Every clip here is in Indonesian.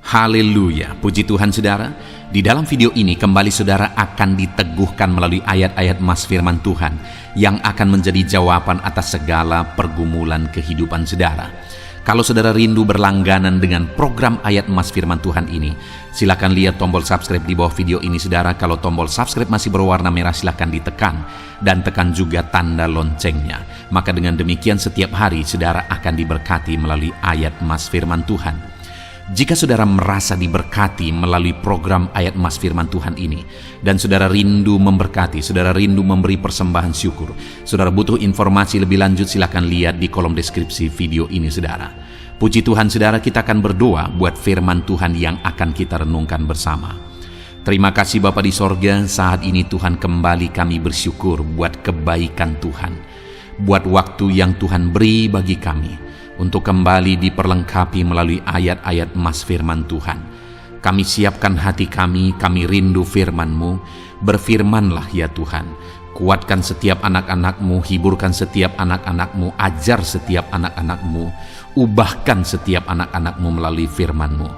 Haleluya, puji Tuhan saudara. Di dalam video ini kembali saudara akan diteguhkan melalui ayat-ayat mas firman Tuhan yang akan menjadi jawaban atas segala pergumulan kehidupan saudara. Kalau saudara rindu berlangganan dengan program ayat mas firman Tuhan ini, silakan lihat tombol subscribe di bawah video ini saudara. Kalau tombol subscribe masih berwarna merah, silakan ditekan dan tekan juga tanda loncengnya. Maka dengan demikian setiap hari saudara akan diberkati melalui ayat mas firman Tuhan. Jika saudara merasa diberkati melalui program ayat mas firman Tuhan ini, dan saudara rindu memberkati, saudara rindu memberi persembahan syukur, saudara butuh informasi lebih lanjut, silakan lihat di kolom deskripsi video ini saudara. Puji Tuhan saudara, kita akan berdoa buat firman Tuhan yang akan kita renungkan bersama. Terima kasih Bapa di sorga, saat ini Tuhan kembali kami bersyukur buat kebaikan Tuhan, buat waktu yang Tuhan beri bagi kami untuk kembali diperlengkapi melalui ayat-ayat mas firman Tuhan. Kami siapkan hati kami rindu firman-Mu. Berfirmanlah ya Tuhan, kuatkan setiap anak-anak-Mu, hiburkan setiap anak-anak-Mu, ajar setiap anak-anak-Mu, ubahkan setiap anak-anak-Mu melalui firman-Mu.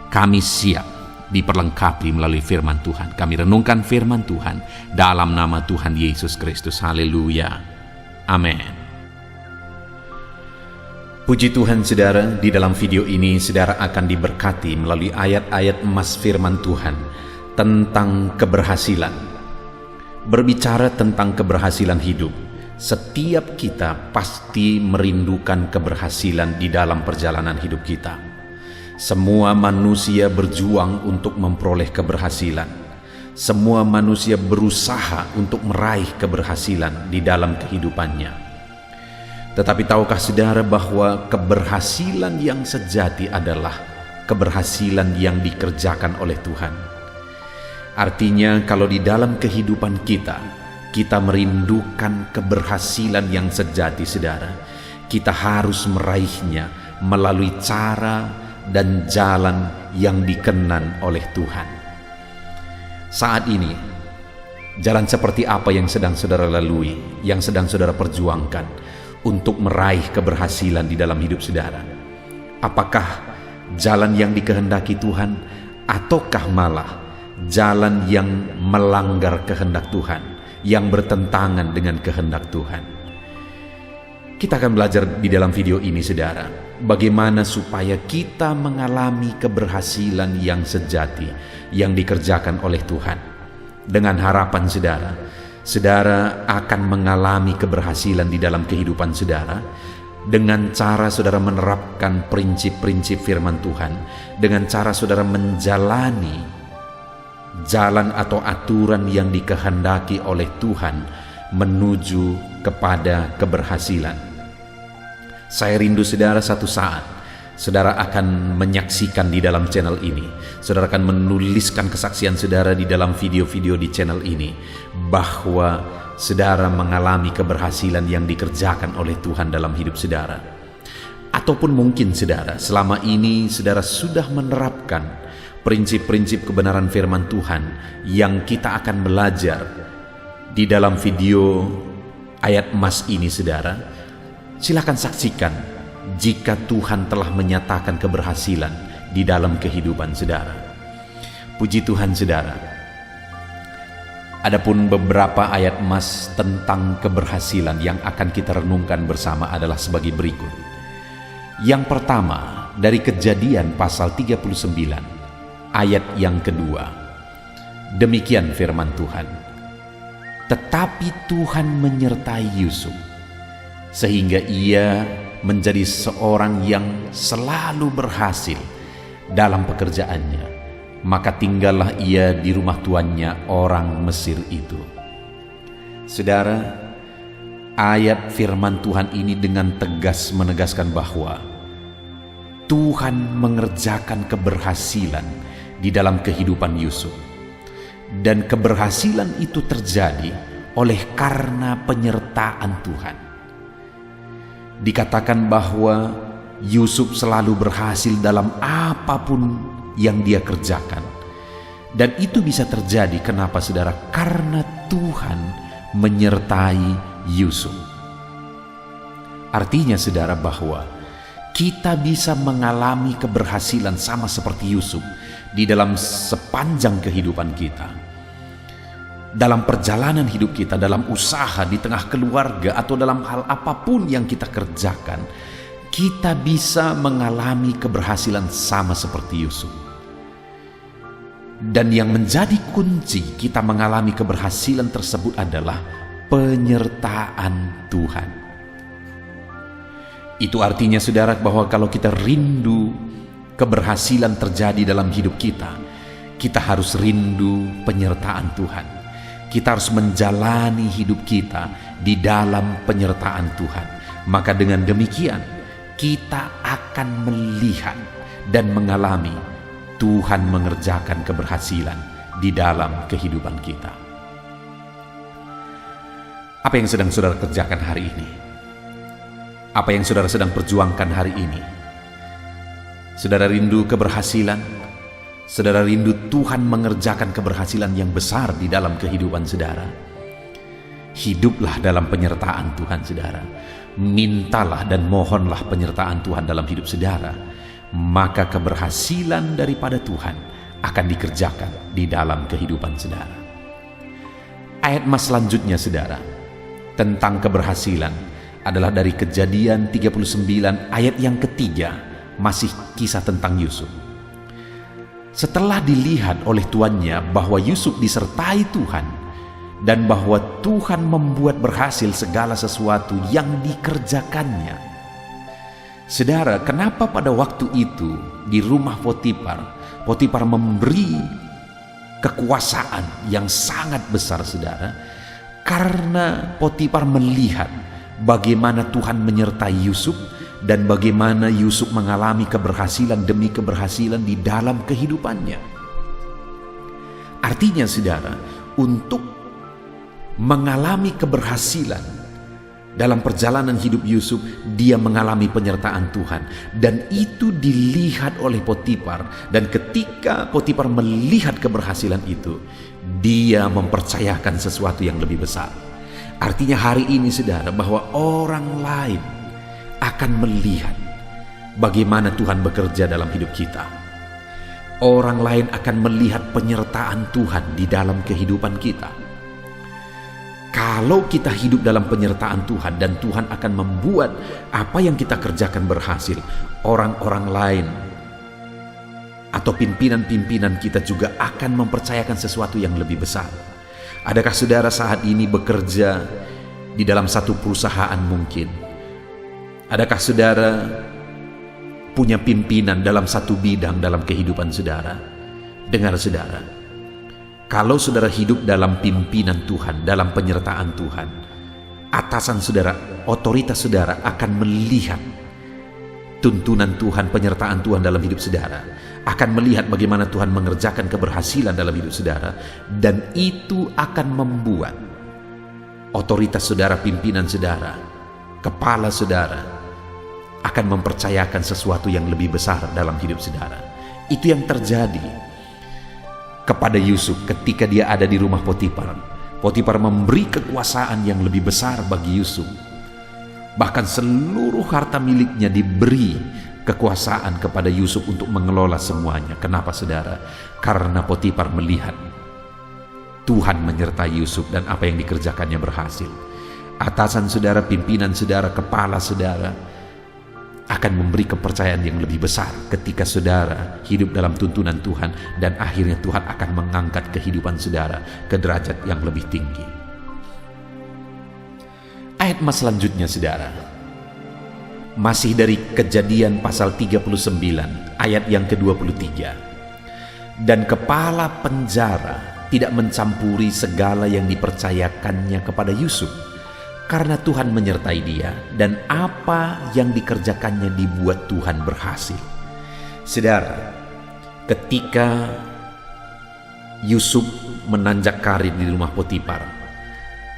Kami siap diperlengkapi melalui firman Tuhan. Kami renungkan firman Tuhan dalam nama Tuhan Yesus Kristus. Haleluya. Amin. Puji Tuhan saudara, di dalam video ini saudara akan diberkati melalui ayat-ayat emas firman Tuhan tentang keberhasilan. Berbicara tentang keberhasilan hidup, setiap kita pasti merindukan keberhasilan di dalam perjalanan hidup kita. Semua manusia berjuang untuk memperoleh keberhasilan. Semua manusia berusaha untuk meraih keberhasilan di dalam kehidupannya. Tetapi tahukah saudara bahwa keberhasilan yang sejati adalah keberhasilan yang dikerjakan oleh Tuhan? Artinya kalau di dalam kehidupan kita merindukan keberhasilan yang sejati saudara, kita harus meraihnya melalui cara dan jalan yang dikenan oleh Tuhan. Saat ini, jalan seperti apa yang sedang saudara lalui, yang sedang saudara perjuangkan untuk meraih keberhasilan di dalam hidup saudara? Apakah jalan yang dikehendaki Tuhan, ataukah malah jalan yang melanggar kehendak Tuhan, yang bertentangan dengan kehendak Tuhan? Kita akan belajar di dalam video ini saudara, bagaimana supaya kita mengalami keberhasilan yang sejati yang dikerjakan oleh Tuhan. Dengan harapan saudara akan mengalami keberhasilan di dalam kehidupan saudara dengan cara saudara menerapkan prinsip-prinsip firman Tuhan, dengan cara saudara menjalani jalan atau aturan yang dikehendaki oleh Tuhan menuju kepada keberhasilan. Saya rindu saudara satu saat saudara akan menyaksikan di dalam channel ini, saudara akan menuliskan kesaksian saudara di dalam video-video di channel ini, bahwa saudara mengalami keberhasilan yang dikerjakan oleh Tuhan dalam hidup saudara. Ataupun mungkin saudara selama ini saudara sudah menerapkan prinsip-prinsip kebenaran firman Tuhan yang kita akan belajar di dalam video ayat emas ini saudara. Silakan saksikan jika Tuhan telah menyatakan keberhasilan di dalam kehidupan saudara. Puji Tuhan saudara. Adapun beberapa ayat emas tentang keberhasilan yang akan kita renungkan bersama adalah sebagai berikut. Yang pertama dari Kejadian pasal 39 ayat yang kedua. Demikian firman Tuhan. Tetapi Tuhan menyertai Yusuf sehingga ia menjadi seorang yang selalu berhasil dalam pekerjaannya, maka tinggallah ia di rumah tuannya orang Mesir itu. Saudara, ayat firman Tuhan ini dengan tegas menegaskan bahwa Tuhan mengerjakan keberhasilan di dalam kehidupan Yusuf, dan keberhasilan itu terjadi oleh karena penyertaan Tuhan. Dikatakan bahwa Yusuf selalu berhasil dalam apapun yang dia kerjakan. Dan itu bisa terjadi kenapa saudara? Karena Tuhan menyertai Yusuf. Artinya saudara bahwa kita bisa mengalami keberhasilan sama seperti Yusuf di dalam sepanjang kehidupan kita. Dalam perjalanan hidup kita, dalam usaha, di tengah keluarga, atau dalam hal apapun yang kita kerjakan, kita bisa mengalami keberhasilan sama seperti Yusuf. Dan yang menjadi kunci kita mengalami keberhasilan tersebut adalah penyertaan Tuhan. Itu artinya saudara bahwa kalau kita rindu keberhasilan terjadi dalam hidup kita, kita harus rindu penyertaan Tuhan. Kita harus menjalani hidup kita di dalam penyertaan Tuhan. Maka dengan demikian kita akan melihat dan mengalami Tuhan mengerjakan keberhasilan di dalam kehidupan kita. Apa yang sedang saudara kerjakan hari ini? Apa yang saudara sedang perjuangkan hari ini? Saudara rindu keberhasilan? Saudara rindu Tuhan mengerjakan keberhasilan yang besar di dalam kehidupan saudara? Hiduplah dalam penyertaan Tuhan saudara. Mintalah dan mohonlah penyertaan Tuhan dalam hidup saudara. Maka keberhasilan daripada Tuhan akan dikerjakan di dalam kehidupan saudara. Ayat mas selanjutnya saudara tentang keberhasilan adalah dari Kejadian 39 ayat yang ketiga, masih kisah tentang Yusuf. Setelah dilihat oleh tuannya bahwa Yusuf disertai Tuhan dan bahwa Tuhan membuat berhasil segala sesuatu yang dikerjakannya. Saudara, kenapa pada waktu itu di rumah Potifar memberi kekuasaan yang sangat besar saudara? Karena Potifar melihat bagaimana Tuhan menyertai Yusuf dan bagaimana Yusuf mengalami keberhasilan demi keberhasilan di dalam kehidupannya. Artinya saudara, untuk mengalami keberhasilan dalam perjalanan hidup Yusuf, dia mengalami penyertaan Tuhan. Dan itu dilihat oleh Potifar. Dan ketika Potifar melihat keberhasilan itu, dia mempercayakan sesuatu yang lebih besar. Artinya hari ini saudara, bahwa orang lain akan melihat bagaimana Tuhan bekerja dalam hidup kita. Orang lain akan melihat penyertaan Tuhan di dalam kehidupan kita. Kalau kita hidup dalam penyertaan Tuhan dan Tuhan akan membuat apa yang kita kerjakan berhasil, orang-orang lain atau pimpinan-pimpinan kita juga akan mempercayakan sesuatu yang lebih besar. Adakah saudara saat ini bekerja di dalam satu perusahaan mungkin? Adakah saudara punya pimpinan dalam satu bidang dalam kehidupan saudara? Dengar saudara, kalau saudara hidup dalam pimpinan Tuhan, dalam penyertaan Tuhan, atasan saudara, otoritas saudara akan melihat tuntunan Tuhan, penyertaan Tuhan dalam hidup saudara, akan melihat bagaimana Tuhan mengerjakan keberhasilan dalam hidup saudara, dan itu akan membuat otoritas saudara, pimpinan saudara, kepala saudara akan mempercayakan sesuatu yang lebih besar dalam hidup saudara. Itu yang terjadi kepada Yusuf ketika dia ada di rumah Potifar. Potifar memberi kekuasaan yang lebih besar bagi Yusuf. Bahkan seluruh harta miliknya diberi kekuasaan kepada Yusuf untuk mengelola semuanya. Kenapa saudara? Karena Potifar melihat Tuhan menyertai Yusuf dan apa yang dikerjakannya berhasil. Atasan saudara, pimpinan saudara, kepala saudara akan memberi kepercayaan yang lebih besar ketika saudara hidup dalam tuntunan Tuhan, dan akhirnya Tuhan akan mengangkat kehidupan saudara ke derajat yang lebih tinggi. Ayat mas selanjutnya saudara, masih dari Kejadian pasal 39 ayat yang ke-23. Dan kepala penjara tidak mencampuri segala yang dipercayakannya kepada Yusuf, karena Tuhan menyertai dia, dan apa yang dikerjakannya dibuat Tuhan berhasil. Saudara, ketika Yusuf menanjak karir di rumah Potifar,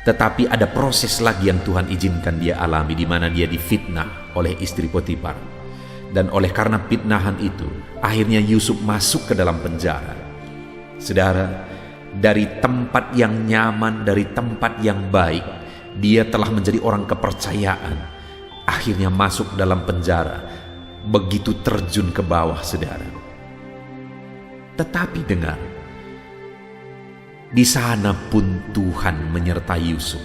tetapi ada proses lagi yang Tuhan izinkan dia alami, di mana dia difitnah oleh istri Potifar. Dan oleh karena fitnahan itu, akhirnya Yusuf masuk ke dalam penjara. Saudara, dari tempat yang nyaman, dari tempat yang baik, dia telah menjadi orang kepercayaan, akhirnya masuk dalam penjara begitu terjun ke bawah, saudara. Tetapi dengar, di sana pun Tuhan menyertai Yusuf.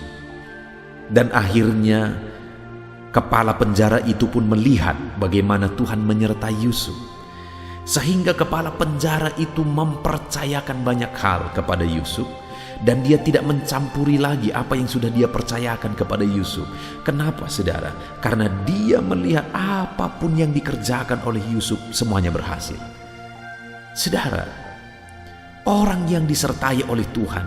Dan akhirnya kepala penjara itu pun melihat bagaimana Tuhan menyertai Yusuf. Sehingga kepala penjara itu mempercayakan banyak hal kepada Yusuf. Dan dia tidak mencampuri lagi apa yang sudah dia percayakan kepada Yusuf. Kenapa, saudara? Karena dia melihat apapun yang dikerjakan oleh Yusuf semuanya berhasil. Saudara, orang yang disertai oleh Tuhan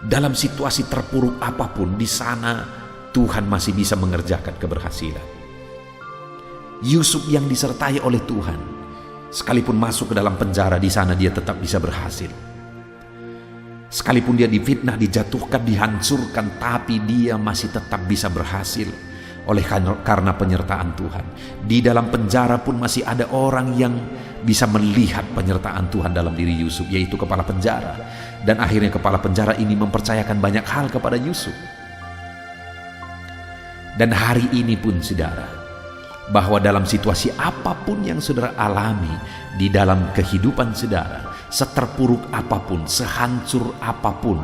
dalam situasi terpuruk apapun, di sana Tuhan masih bisa mengerjakan keberhasilan. Yusuf yang disertai oleh Tuhan, sekalipun masuk ke dalam penjara, di sana dia tetap bisa berhasil. Sekalipun dia difitnah, dijatuhkan, dihancurkan, tapi dia masih tetap bisa berhasil karena penyertaan Tuhan. Di dalam penjara pun masih ada orang yang bisa melihat penyertaan Tuhan dalam diri Yusuf, yaitu kepala penjara. Dan akhirnya kepala penjara ini mempercayakan banyak hal kepada Yusuf. Dan hari ini pun, saudara, bahwa dalam situasi apapun yang saudara alami di dalam kehidupan saudara, seterpuruk apapun, sehancur apapun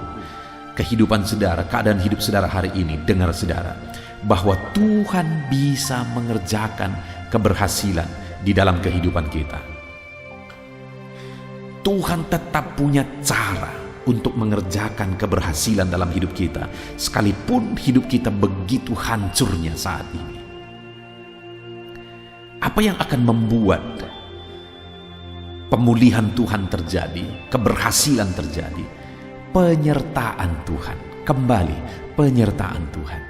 kehidupan saudara, keadaan hidup saudara hari ini, dengar saudara, bahwa Tuhan bisa mengerjakan keberhasilan di dalam kehidupan kita. Tuhan tetap punya cara untuk mengerjakan keberhasilan dalam hidup kita, sekalipun hidup kita begitu hancurnya saat ini. Apa yang akan membuat pemulihan Tuhan terjadi, keberhasilan terjadi? Penyertaan Tuhan. Kembali, penyertaan Tuhan.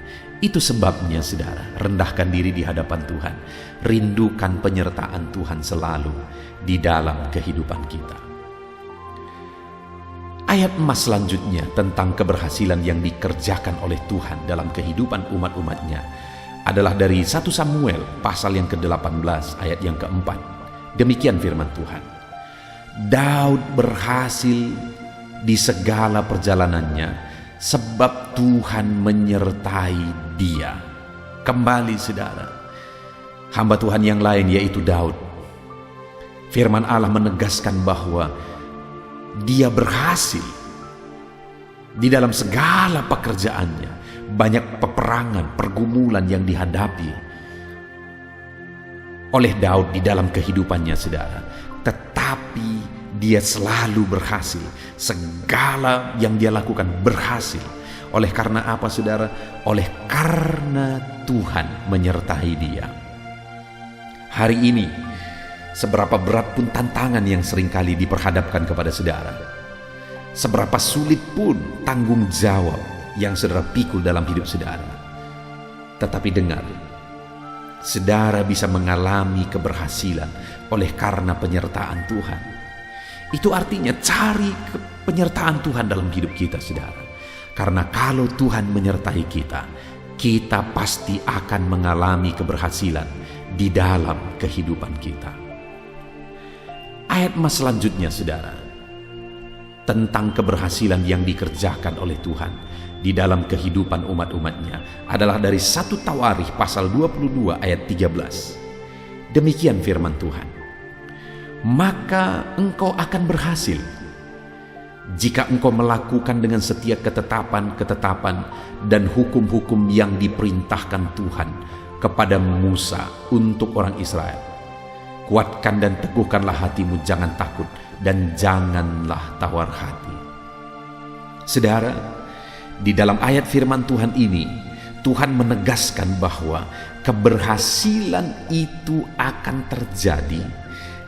Itu sebabnya, saudara, rendahkan diri di hadapan Tuhan. Rindukan penyertaan Tuhan selalu di dalam kehidupan kita. Ayat emas selanjutnya tentang keberhasilan yang dikerjakan oleh Tuhan dalam kehidupan umat-umatnya adalah dari 1 Samuel pasal yang ke-18 ayat yang ke-4. Demikian firman Tuhan. Daud berhasil di segala perjalanannya sebab Tuhan menyertai dia. Kembali, saudara, hamba Tuhan yang lain yaitu Daud. Firman Allah menegaskan bahwa dia berhasil di dalam segala pekerjaannya. Banyak peperangan, pergumulan yang dihadapi oleh Daud di dalam kehidupannya, saudara. Tetapi dia selalu berhasil. Segala yang dia lakukan berhasil. Oleh karena apa, saudara? Oleh karena Tuhan menyertai dia. Hari ini, seberapa berat pun tantangan yang seringkali diperhadapkan kepada saudara, seberapa sulit pun tanggung jawab yang saudara pikul dalam hidup saudara, tetapi dengar, saudara bisa mengalami keberhasilan oleh karena penyertaan Tuhan. Itu artinya cari penyertaan Tuhan dalam hidup kita, saudara. Karena kalau Tuhan menyertai kita, kita pasti akan mengalami keberhasilan di dalam kehidupan kita. Ayat emas selanjutnya, saudara, tentang keberhasilan yang dikerjakan oleh Tuhan di dalam kehidupan umat-umatnya adalah dari 1 Tawarikh pasal 22 ayat 13. Demikian firman Tuhan. Maka engkau akan berhasil jika engkau melakukan dengan setia ketetapan-ketetapan dan hukum-hukum yang diperintahkan Tuhan kepada Musa untuk orang Israel. Kuatkan dan teguhkanlah hatimu, jangan takut dan janganlah tawar hati. Saudara, di dalam ayat firman Tuhan ini, Tuhan menegaskan bahwa keberhasilan itu akan terjadi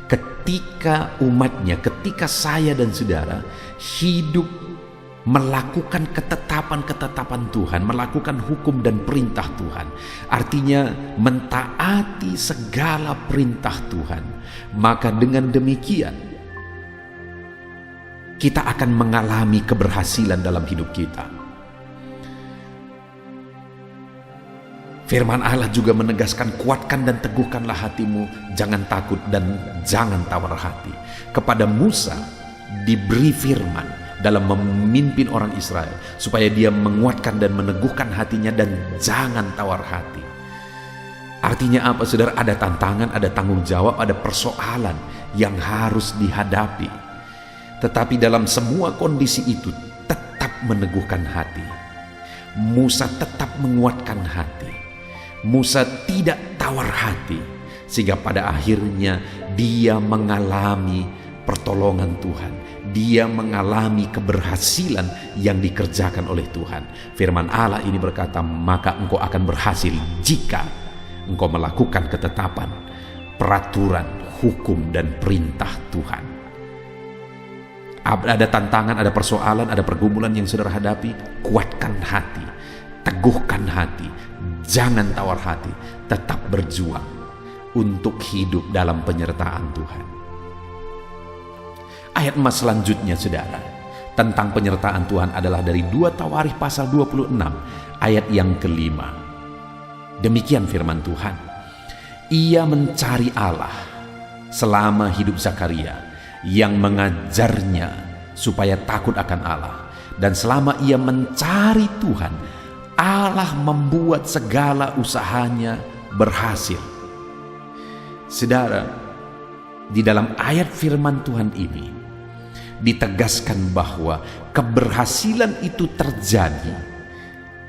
ketika umatnya, ketika saya dan saudara hidup melakukan ketetapan-ketetapan Tuhan, melakukan hukum dan perintah Tuhan. Artinya mentaati segala perintah Tuhan. Maka dengan demikian kita akan mengalami keberhasilan dalam hidup kita. Firman Allah juga menegaskan, kuatkan dan teguhkanlah hatimu, jangan takut dan jangan tawar hati. Kepada Musa diberi firman dalam memimpin orang Israel, supaya dia menguatkan dan meneguhkan hatinya dan jangan tawar hati. Artinya apa, saudara? Ada tantangan, ada tanggung jawab, ada persoalan yang harus dihadapi. Tetapi dalam semua kondisi itu tetap meneguhkan hati. Musa tetap menguatkan hati. Musa tidak tawar hati, sehingga pada akhirnya dia mengalami pertolongan Tuhan. Dia mengalami keberhasilan yang dikerjakan oleh Tuhan. Firman Allah ini berkata, maka engkau akan berhasil jika engkau melakukan ketetapan, peraturan, hukum, dan perintah Tuhan. Ada tantangan, ada persoalan, ada pergumulan yang saudara hadapi, kuatkan hati, teguhkan hati, jangan tawar hati, tetap berjuang untuk hidup dalam penyertaan Tuhan. Ayat emas selanjutnya, saudara, tentang penyertaan Tuhan adalah dari 2 Tawarikh pasal 26 ayat yang ke-5. Demikian firman Tuhan, ia mencari Allah selama hidup Zakaria, yang mengajarnya supaya takut akan Allah. Dan selama ia mencari Tuhan, Allah membuat segala usahanya berhasil. Saudara, di dalam ayat firman Tuhan ini ditegaskan bahwa keberhasilan itu terjadi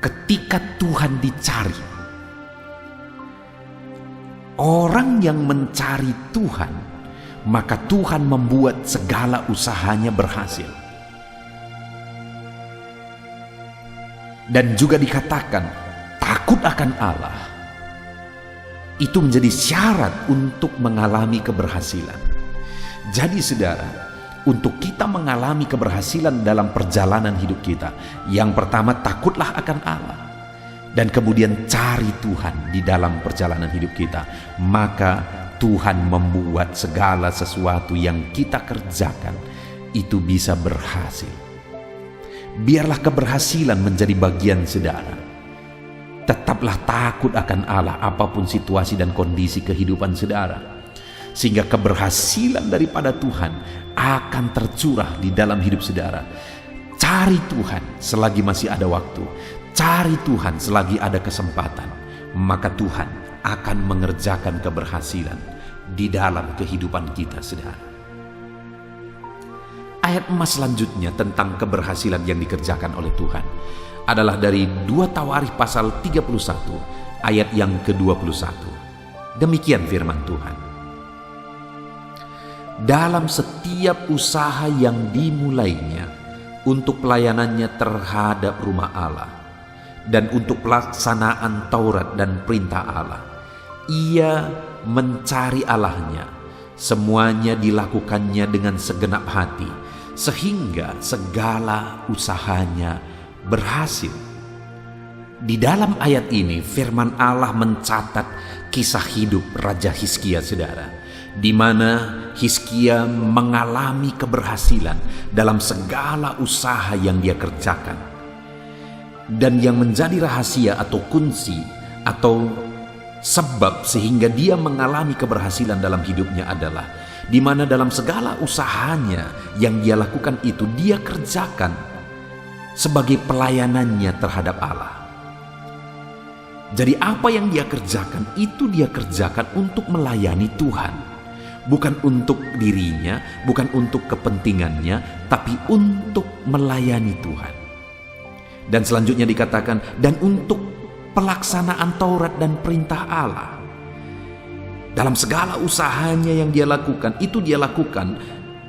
ketika Tuhan dicari. Orang yang mencari Tuhan, maka Tuhan membuat segala usahanya berhasil. Dan juga dikatakan takut akan Allah itu menjadi syarat untuk mengalami keberhasilan. Jadi saudara, untuk kita mengalami keberhasilan dalam perjalanan hidup kita, yang pertama takutlah akan Allah, dan kemudian cari Tuhan di dalam perjalanan hidup kita. Maka Tuhan membuat segala sesuatu yang kita kerjakan itu bisa berhasil. Biarlah keberhasilan menjadi bagian saudara. Tetaplah takut akan Allah apapun situasi dan kondisi kehidupan saudara, sehingga keberhasilan daripada Tuhan akan tercurah di dalam hidup saudara. Cari Tuhan selagi masih ada waktu, cari Tuhan selagi ada kesempatan, maka Tuhan akan mengerjakan keberhasilan di dalam kehidupan kita, saudara. Ayat emas selanjutnya tentang keberhasilan yang dikerjakan oleh Tuhan adalah dari 2 Tawarikh pasal 31 ayat yang ke-21. Demikian firman Tuhan, dalam setiap usaha yang dimulainya untuk pelayanannya terhadap rumah Allah dan untuk pelaksanaan Taurat dan perintah Allah, ia mencari Allahnya. Semuanya dilakukannya dengan segenap hati, sehingga segala usahanya berhasil. Di dalam ayat ini firman Allah mencatat kisah hidup Raja Hizkia, saudara, di mana Hizkia mengalami keberhasilan dalam segala usaha yang dia kerjakan. Dan yang menjadi rahasia atau kunci atau sebab sehingga dia mengalami keberhasilan dalam hidupnya adalah di mana dalam segala usahanya yang dia lakukan itu dia kerjakan sebagai pelayanannya terhadap Allah. Jadi apa yang dia kerjakan itu dia kerjakan untuk melayani Tuhan, bukan untuk dirinya, bukan untuk kepentingannya, tapi untuk melayani Tuhan. Dan selanjutnya dikatakan dan untuk pelaksanaan Taurat dan perintah Allah. Dalam segala usahanya yang dia lakukan, itu dia lakukan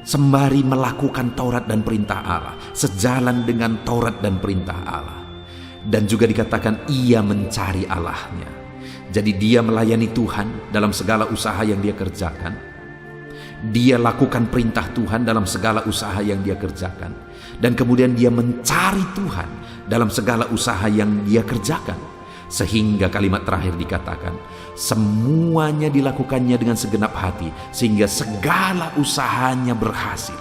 sembari melakukan Taurat dan perintah Allah, sejalan dengan Taurat dan perintah Allah. Dan juga dikatakan ia mencari Allahnya. Jadi dia melayani Tuhan dalam segala usaha yang dia kerjakan. Dia lakukan perintah Tuhan dalam segala usaha yang dia kerjakan. Dan kemudian dia mencari Tuhan dalam segala usaha yang dia kerjakan. Sehingga kalimat terakhir dikatakan, semuanya dilakukannya dengan segenap hati, sehingga segala usahanya berhasil.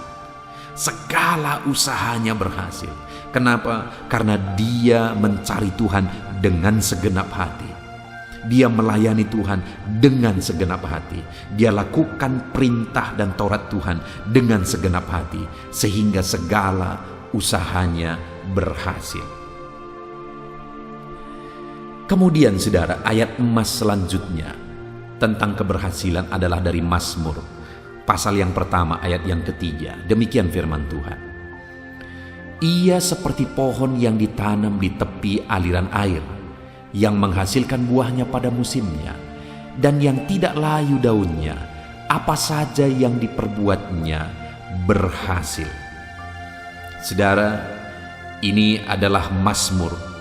Segala usahanya berhasil. Kenapa? Karena dia mencari Tuhan dengan segenap hati. Dia melayani Tuhan dengan segenap hati. Dia lakukan perintah dan Taurat Tuhan dengan segenap hati, sehingga segala usahanya berhasil. Kemudian saudara, ayat emas selanjutnya tentang keberhasilan adalah dari Mazmur pasal yang pertama ayat yang ketiga. Demikian firman Tuhan. Ia seperti pohon yang ditanam di tepi aliran air, yang menghasilkan buahnya pada musimnya, dan yang tidak layu daunnya. Apa saja yang diperbuatnya berhasil. Saudara, ini adalah Mazmur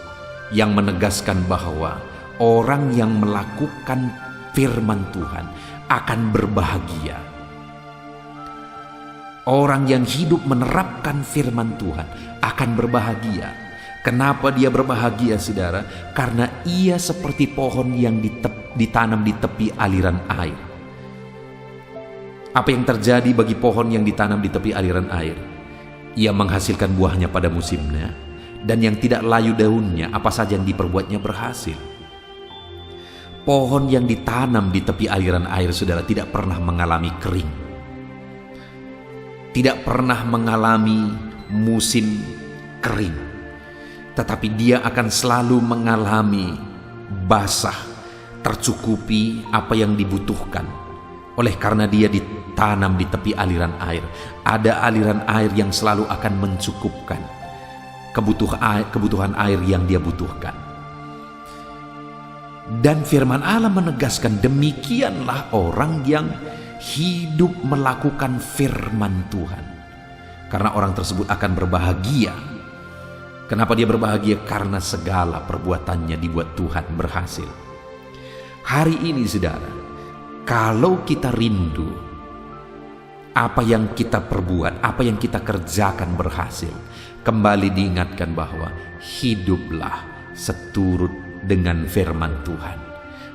yang menegaskan bahwa orang yang melakukan firman Tuhan akan berbahagia. Orang yang hidup menerapkan firman Tuhan akan berbahagia. Kenapa dia berbahagia, saudara? Karena ia seperti pohon yang ditanam di tepi aliran air. Apa yang terjadi bagi pohon yang ditanam di tepi aliran air? Ia menghasilkan buahnya pada musimnya, dan yang tidak layu daunnya, apa saja yang diperbuatnya berhasil. Pohon yang ditanam di tepi aliran air, saudara, tidak pernah mengalami kering, tidak pernah mengalami musim kering, tetapi dia akan selalu mengalami basah, tercukupi apa yang dibutuhkan. Oleh karena dia ditanam di tepi aliran air, ada aliran air yang selalu akan mencukupkan kebutuhan air yang dia butuhkan. Dan firman Allah menegaskan, demikianlah orang yang hidup melakukan firman Tuhan, karena orang tersebut akan berbahagia. Kenapa dia berbahagia? Karena segala perbuatannya dibuat Tuhan berhasil. Hari ini saudara, kalau kita rindu apa yang kita perbuat, apa yang kita kerjakan berhasil, kembali diingatkan bahwa hiduplah seturut dengan firman Tuhan.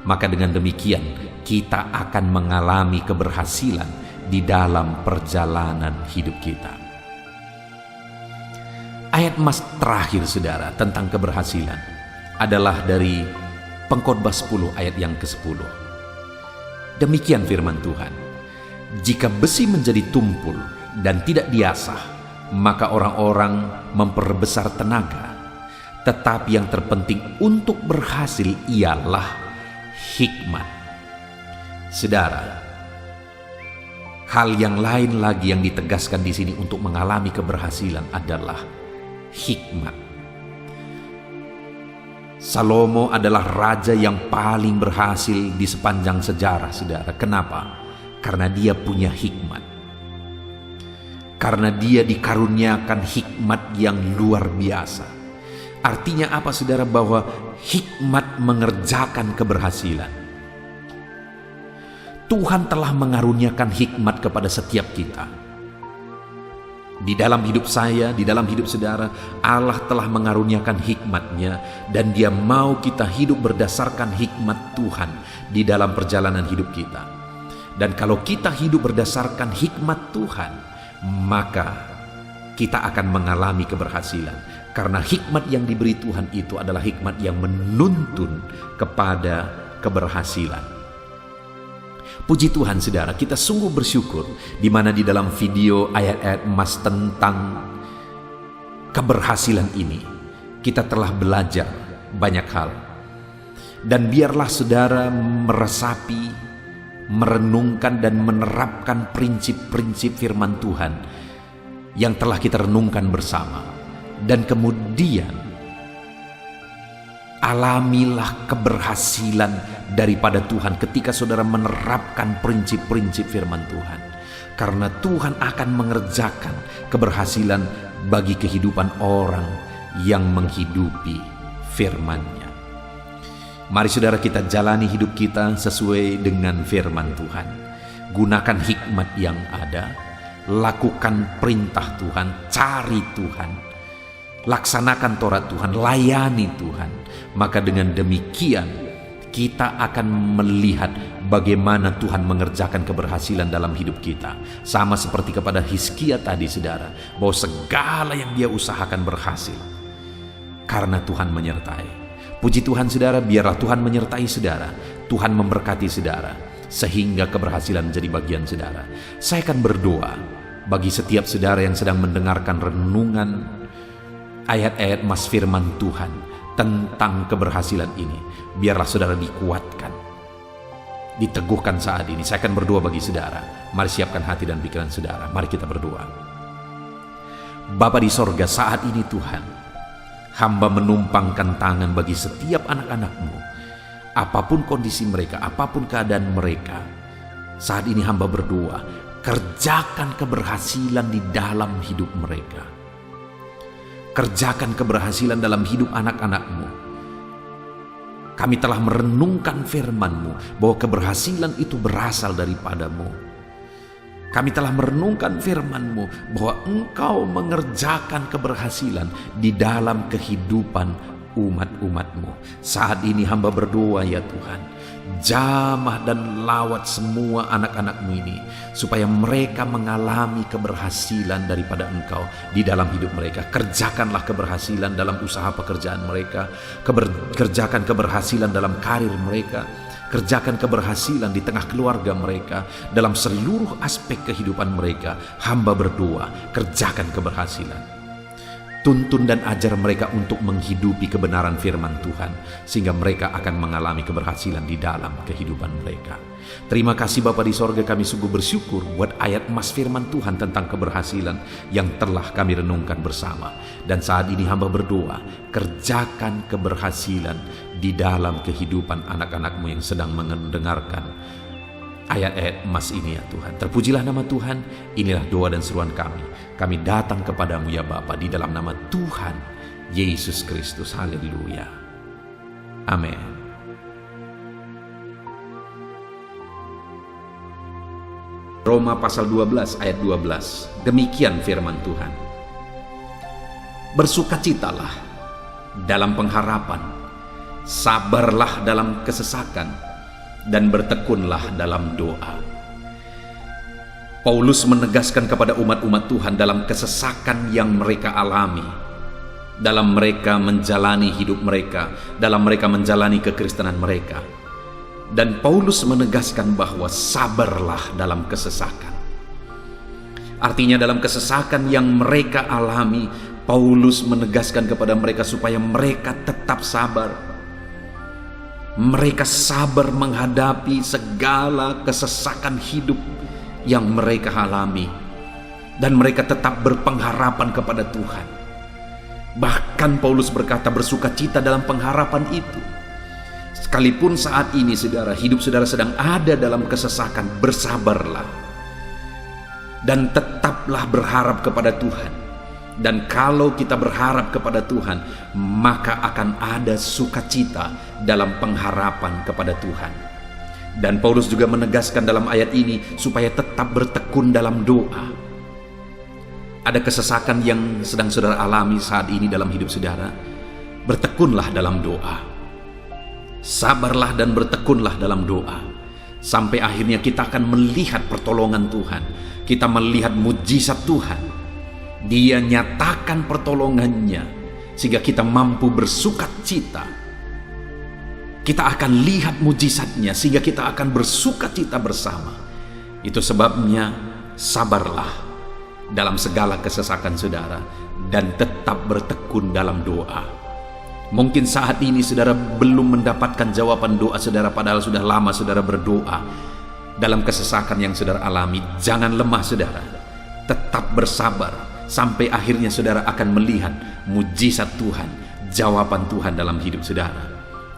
Maka dengan demikian kita akan mengalami keberhasilan di dalam perjalanan hidup kita. Ayat emas terakhir saudara tentang keberhasilan adalah dari Pengkhotbah 10 ayat yang ke-10. Demikian firman Tuhan. Jika besi menjadi tumpul dan tidak diasah, maka orang-orang memperbesar tenaga. Tetapi yang terpenting untuk berhasil ialah hikmat. Saudara, hal yang lain lagi yang ditegaskan di sini untuk mengalami keberhasilan adalah hikmat. Salomo adalah raja yang paling berhasil di sepanjang sejarah, saudara. Kenapa? Karena dia punya hikmat. Karena dia dikaruniakan hikmat yang luar biasa. Artinya apa, saudara? Bahwa hikmat mengerjakan keberhasilan. Tuhan telah mengaruniakan hikmat kepada setiap kita. Di dalam hidup saya, di dalam hidup saudara, Allah telah mengaruniakan hikmat-Nya, dan Dia mau kita hidup berdasarkan hikmat Tuhan di dalam perjalanan hidup kita. Dan kalau kita hidup berdasarkan hikmat Tuhan, maka kita akan mengalami keberhasilan. Karena hikmat yang diberi Tuhan itu adalah hikmat yang menuntun kepada keberhasilan. Puji Tuhan saudara, kita sungguh bersyukur di mana di dalam video ayat-ayat emas tentang keberhasilan ini kita telah belajar banyak hal. Dan biarlah saudara meresapi, merenungkan dan menerapkan prinsip-prinsip firman Tuhan yang telah kita renungkan bersama. Dan kemudian alamilah keberhasilan daripada Tuhan ketika saudara menerapkan prinsip-prinsip firman Tuhan. Karena Tuhan akan mengerjakan keberhasilan bagi kehidupan orang yang menghidupi firman-Nya. Mari saudara kita jalani hidup kita sesuai dengan firman Tuhan. Gunakan hikmat yang ada, lakukan perintah Tuhan, cari Tuhan, laksanakan Taurat Tuhan, layani Tuhan. Maka dengan demikian kita akan melihat bagaimana Tuhan mengerjakan keberhasilan dalam hidup kita. Sama seperti kepada Hizkia tadi saudara, bahwa segala yang dia usahakan berhasil karena Tuhan menyertai. Puji Tuhan saudara, biarlah Tuhan menyertai saudara, Tuhan memberkati saudara, sehingga keberhasilan menjadi bagian saudara. Saya akan berdoa bagi setiap saudara yang sedang mendengarkan renungan ayat-ayat mas firman Tuhan tentang keberhasilan ini. Biarlah saudara dikuatkan, diteguhkan saat ini. Saya akan berdoa bagi saudara. Mari siapkan hati dan pikiran saudara. Mari kita berdoa. Bapa di sorga, saat ini Tuhan, hamba menumpangkan tangan bagi setiap anak-anak-Mu. Apapun kondisi mereka, apapun keadaan mereka, saat ini hamba berdoa, kerjakan keberhasilan di dalam hidup mereka. Kerjakan keberhasilan dalam hidup anak-anak-Mu. Kami telah merenungkan firman-Mu bahwa keberhasilan itu berasal daripada-Mu. Kami telah merenungkan firman-Mu bahwa Engkau mengerjakan keberhasilan di dalam kehidupan umat-umat-Mu. Saat ini hamba berdoa ya Tuhan, jamah dan lawat semua anak-anak-Mu ini, supaya mereka mengalami keberhasilan daripada Engkau di dalam hidup mereka. Kerjakanlah keberhasilan dalam usaha pekerjaan mereka, kerjakan keberhasilan dalam karir mereka, kerjakan keberhasilan di tengah keluarga mereka, dalam seluruh aspek kehidupan mereka. Hamba berdoa, kerjakan keberhasilan. Tuntun dan ajar mereka untuk menghidupi kebenaran firman Tuhan, sehingga mereka akan mengalami keberhasilan di dalam kehidupan mereka. Terima kasih Bapa di sorga, kami sungguh bersyukur buat ayat emas firman Tuhan tentang keberhasilan yang telah kami renungkan bersama. Dan saat ini hamba berdoa, kerjakan keberhasilan di dalam kehidupan anak-anak-Mu yang sedang mendengarkan ayat-ayat emas ini ya Tuhan. Terpujilah nama Tuhan. Inilah doa dan seruan kami. Kami datang kepadamu ya Bapa di dalam nama Tuhan Yesus Kristus. Haleluya. Amin. Roma pasal 12 ayat 12. Demikian firman Tuhan. Bersukacitalah dalam pengharapan, sabarlah dalam kesesakan, dan bertekunlah dalam doa. Paulus menegaskan kepada umat-umat Tuhan dalam kesesakan yang mereka alami, dalam mereka menjalani hidup mereka, dalam mereka menjalani kekristenan mereka. Dan Paulus menegaskan bahwa sabarlah dalam kesesakan. Artinya dalam kesesakan yang mereka alami, Paulus menegaskan kepada mereka supaya mereka tetap sabar. Mereka sabar menghadapi segala kesesakan hidup yang mereka alami, dan mereka tetap berpengharapan kepada Tuhan. Bahkan Paulus berkata, bersukacita dalam pengharapan itu. Sekalipun saat ini saudara, hidup saudara sedang ada dalam kesesakan, bersabarlah dan tetaplah berharap kepada Tuhan. Dan kalau kita berharap kepada Tuhan, maka akan ada sukacita dalam pengharapan kepada Tuhan. Dan Paulus juga menegaskan dalam ayat ini supaya tetap bertekun dalam doa. Ada kesesakan yang sedang saudara alami saat ini dalam hidup saudara. Bertekunlah dalam doa. Sabarlah dan bertekunlah dalam doa. Sampai akhirnya kita akan melihat pertolongan Tuhan. Kita melihat mujizat Tuhan. Dia nyatakan pertolongannya sehingga kita mampu bersukacita. Kita akan lihat mujizatnya sehingga kita akan bersukacita bersama. Itu sebabnya sabarlah dalam segala kesesakan saudara dan tetap bertekun dalam doa. Mungkin saat ini saudara belum mendapatkan jawaban doa saudara, padahal sudah lama saudara berdoa dalam kesesakan yang saudara alami. Jangan lemah saudara, tetap bersabar sampai akhirnya saudara akan melihat mujizat Tuhan, jawaban Tuhan dalam hidup saudara.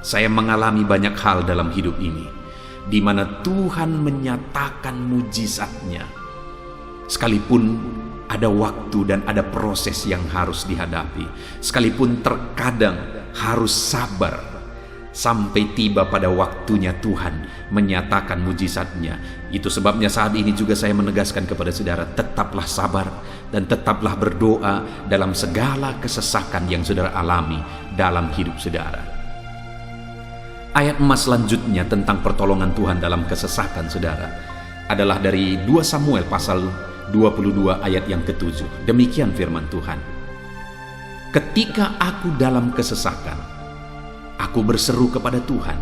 Saya mengalami banyak hal dalam hidup ini, di mana Tuhan menyatakan mujizatnya. Sekalipun ada waktu dan ada proses yang harus dihadapi, sekalipun terkadang harus sabar sampai tiba pada waktunya Tuhan menyatakan mujizatnya. Itu sebabnya saat ini juga saya menegaskan kepada saudara, tetaplah sabar dan tetaplah berdoa dalam segala kesesakan yang saudara alami dalam hidup saudara. Ayat emas selanjutnya tentang pertolongan Tuhan dalam kesesakan saudara adalah dari 2 Samuel pasal 22 ayat yang ke-7. Demikian firman Tuhan. Ketika aku dalam kesesakan, aku berseru kepada Tuhan,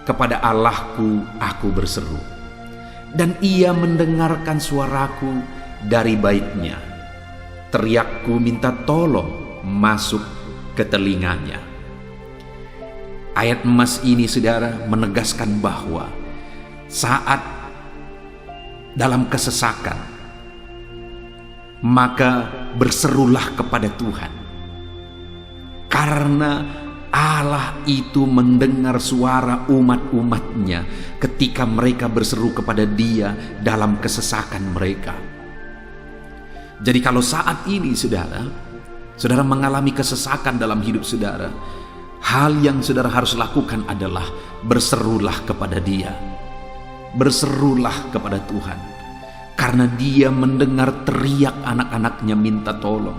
kepada Allahku aku berseru, dan Ia mendengarkan suaraku dari baitnya. Teriakku minta tolong masuk ke telinganya. Ayat emas ini, saudara, menegaskan bahwa saat dalam kesesakan, maka berserulah kepada Tuhan, karena Allah itu mendengar suara umat-umatnya ketika mereka berseru kepada Dia dalam kesesakan mereka. Jadi kalau saat ini saudara mengalami kesesakan dalam hidup saudara, hal yang saudara harus lakukan adalah berserulah kepada Dia. Berserulah kepada Tuhan, karena Dia mendengar teriak anak-anaknya minta tolong.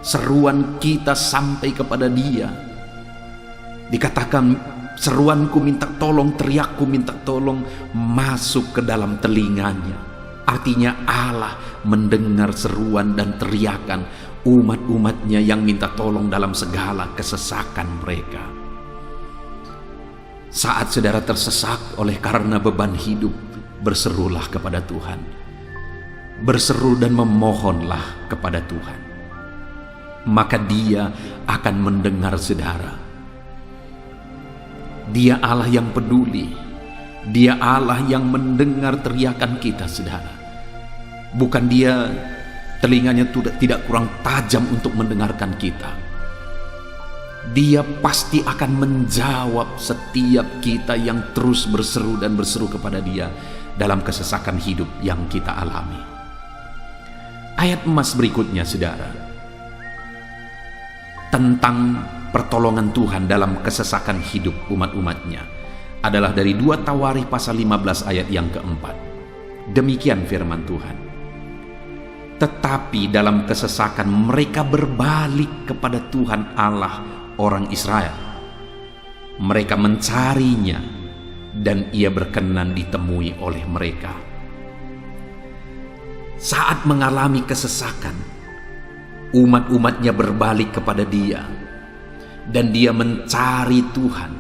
Seruan kita sampai kepada Dia. Dikatakan, seruanku minta tolong, teriakku minta tolong, masuk ke dalam telinganya. Artinya Allah mendengar seruan dan teriakan umat-umatnya yang minta tolong dalam segala kesesakan mereka. Saat saudara tersesak oleh karena beban hidup, berserulah kepada Tuhan. Berseru dan memohonlah kepada Tuhan, maka Dia akan mendengar saudara. Dia Allah yang peduli. Dia Allah yang mendengar teriakan kita, saudara. Bukan Dia telinganya tidak kurang tajam untuk mendengarkan kita. Dia pasti akan menjawab setiap kita yang terus berseru dan berseru kepada Dia dalam kesesakan hidup yang kita alami. Ayat emas berikutnya, saudara, tentang pertolongan Tuhan dalam kesesakan hidup umat-umatnya adalah dari 2 Tawarikh pasal 15 ayat yang keempat. Demikian firman Tuhan. Tetapi dalam kesesakan mereka berbalik kepada Tuhan Allah orang Israel. Mereka mencarinya dan Ia berkenan ditemui oleh mereka. Saat mengalami kesesakan, umat-umatnya berbalik kepada Dia, dan Dia mencari Tuhan.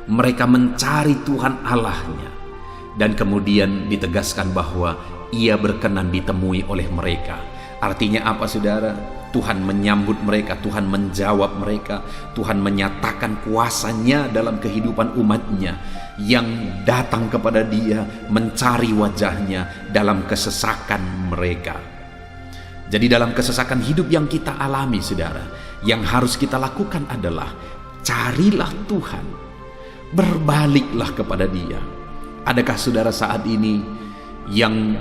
Mereka mencari Tuhan Allahnya, dan kemudian ditegaskan bahwa Ia berkenan ditemui oleh mereka. Artinya apa, saudara? Tuhan menyambut mereka, Tuhan menjawab mereka, Tuhan menyatakan kuasa-Nya dalam kehidupan umatnya yang datang kepada Dia, mencari wajah-Nya dalam kesesakan mereka. Jadi dalam kesesakan hidup yang kita alami, saudara, yang harus kita lakukan adalah carilah Tuhan, berbaliklah kepada Dia. Adakah saudara saat ini yang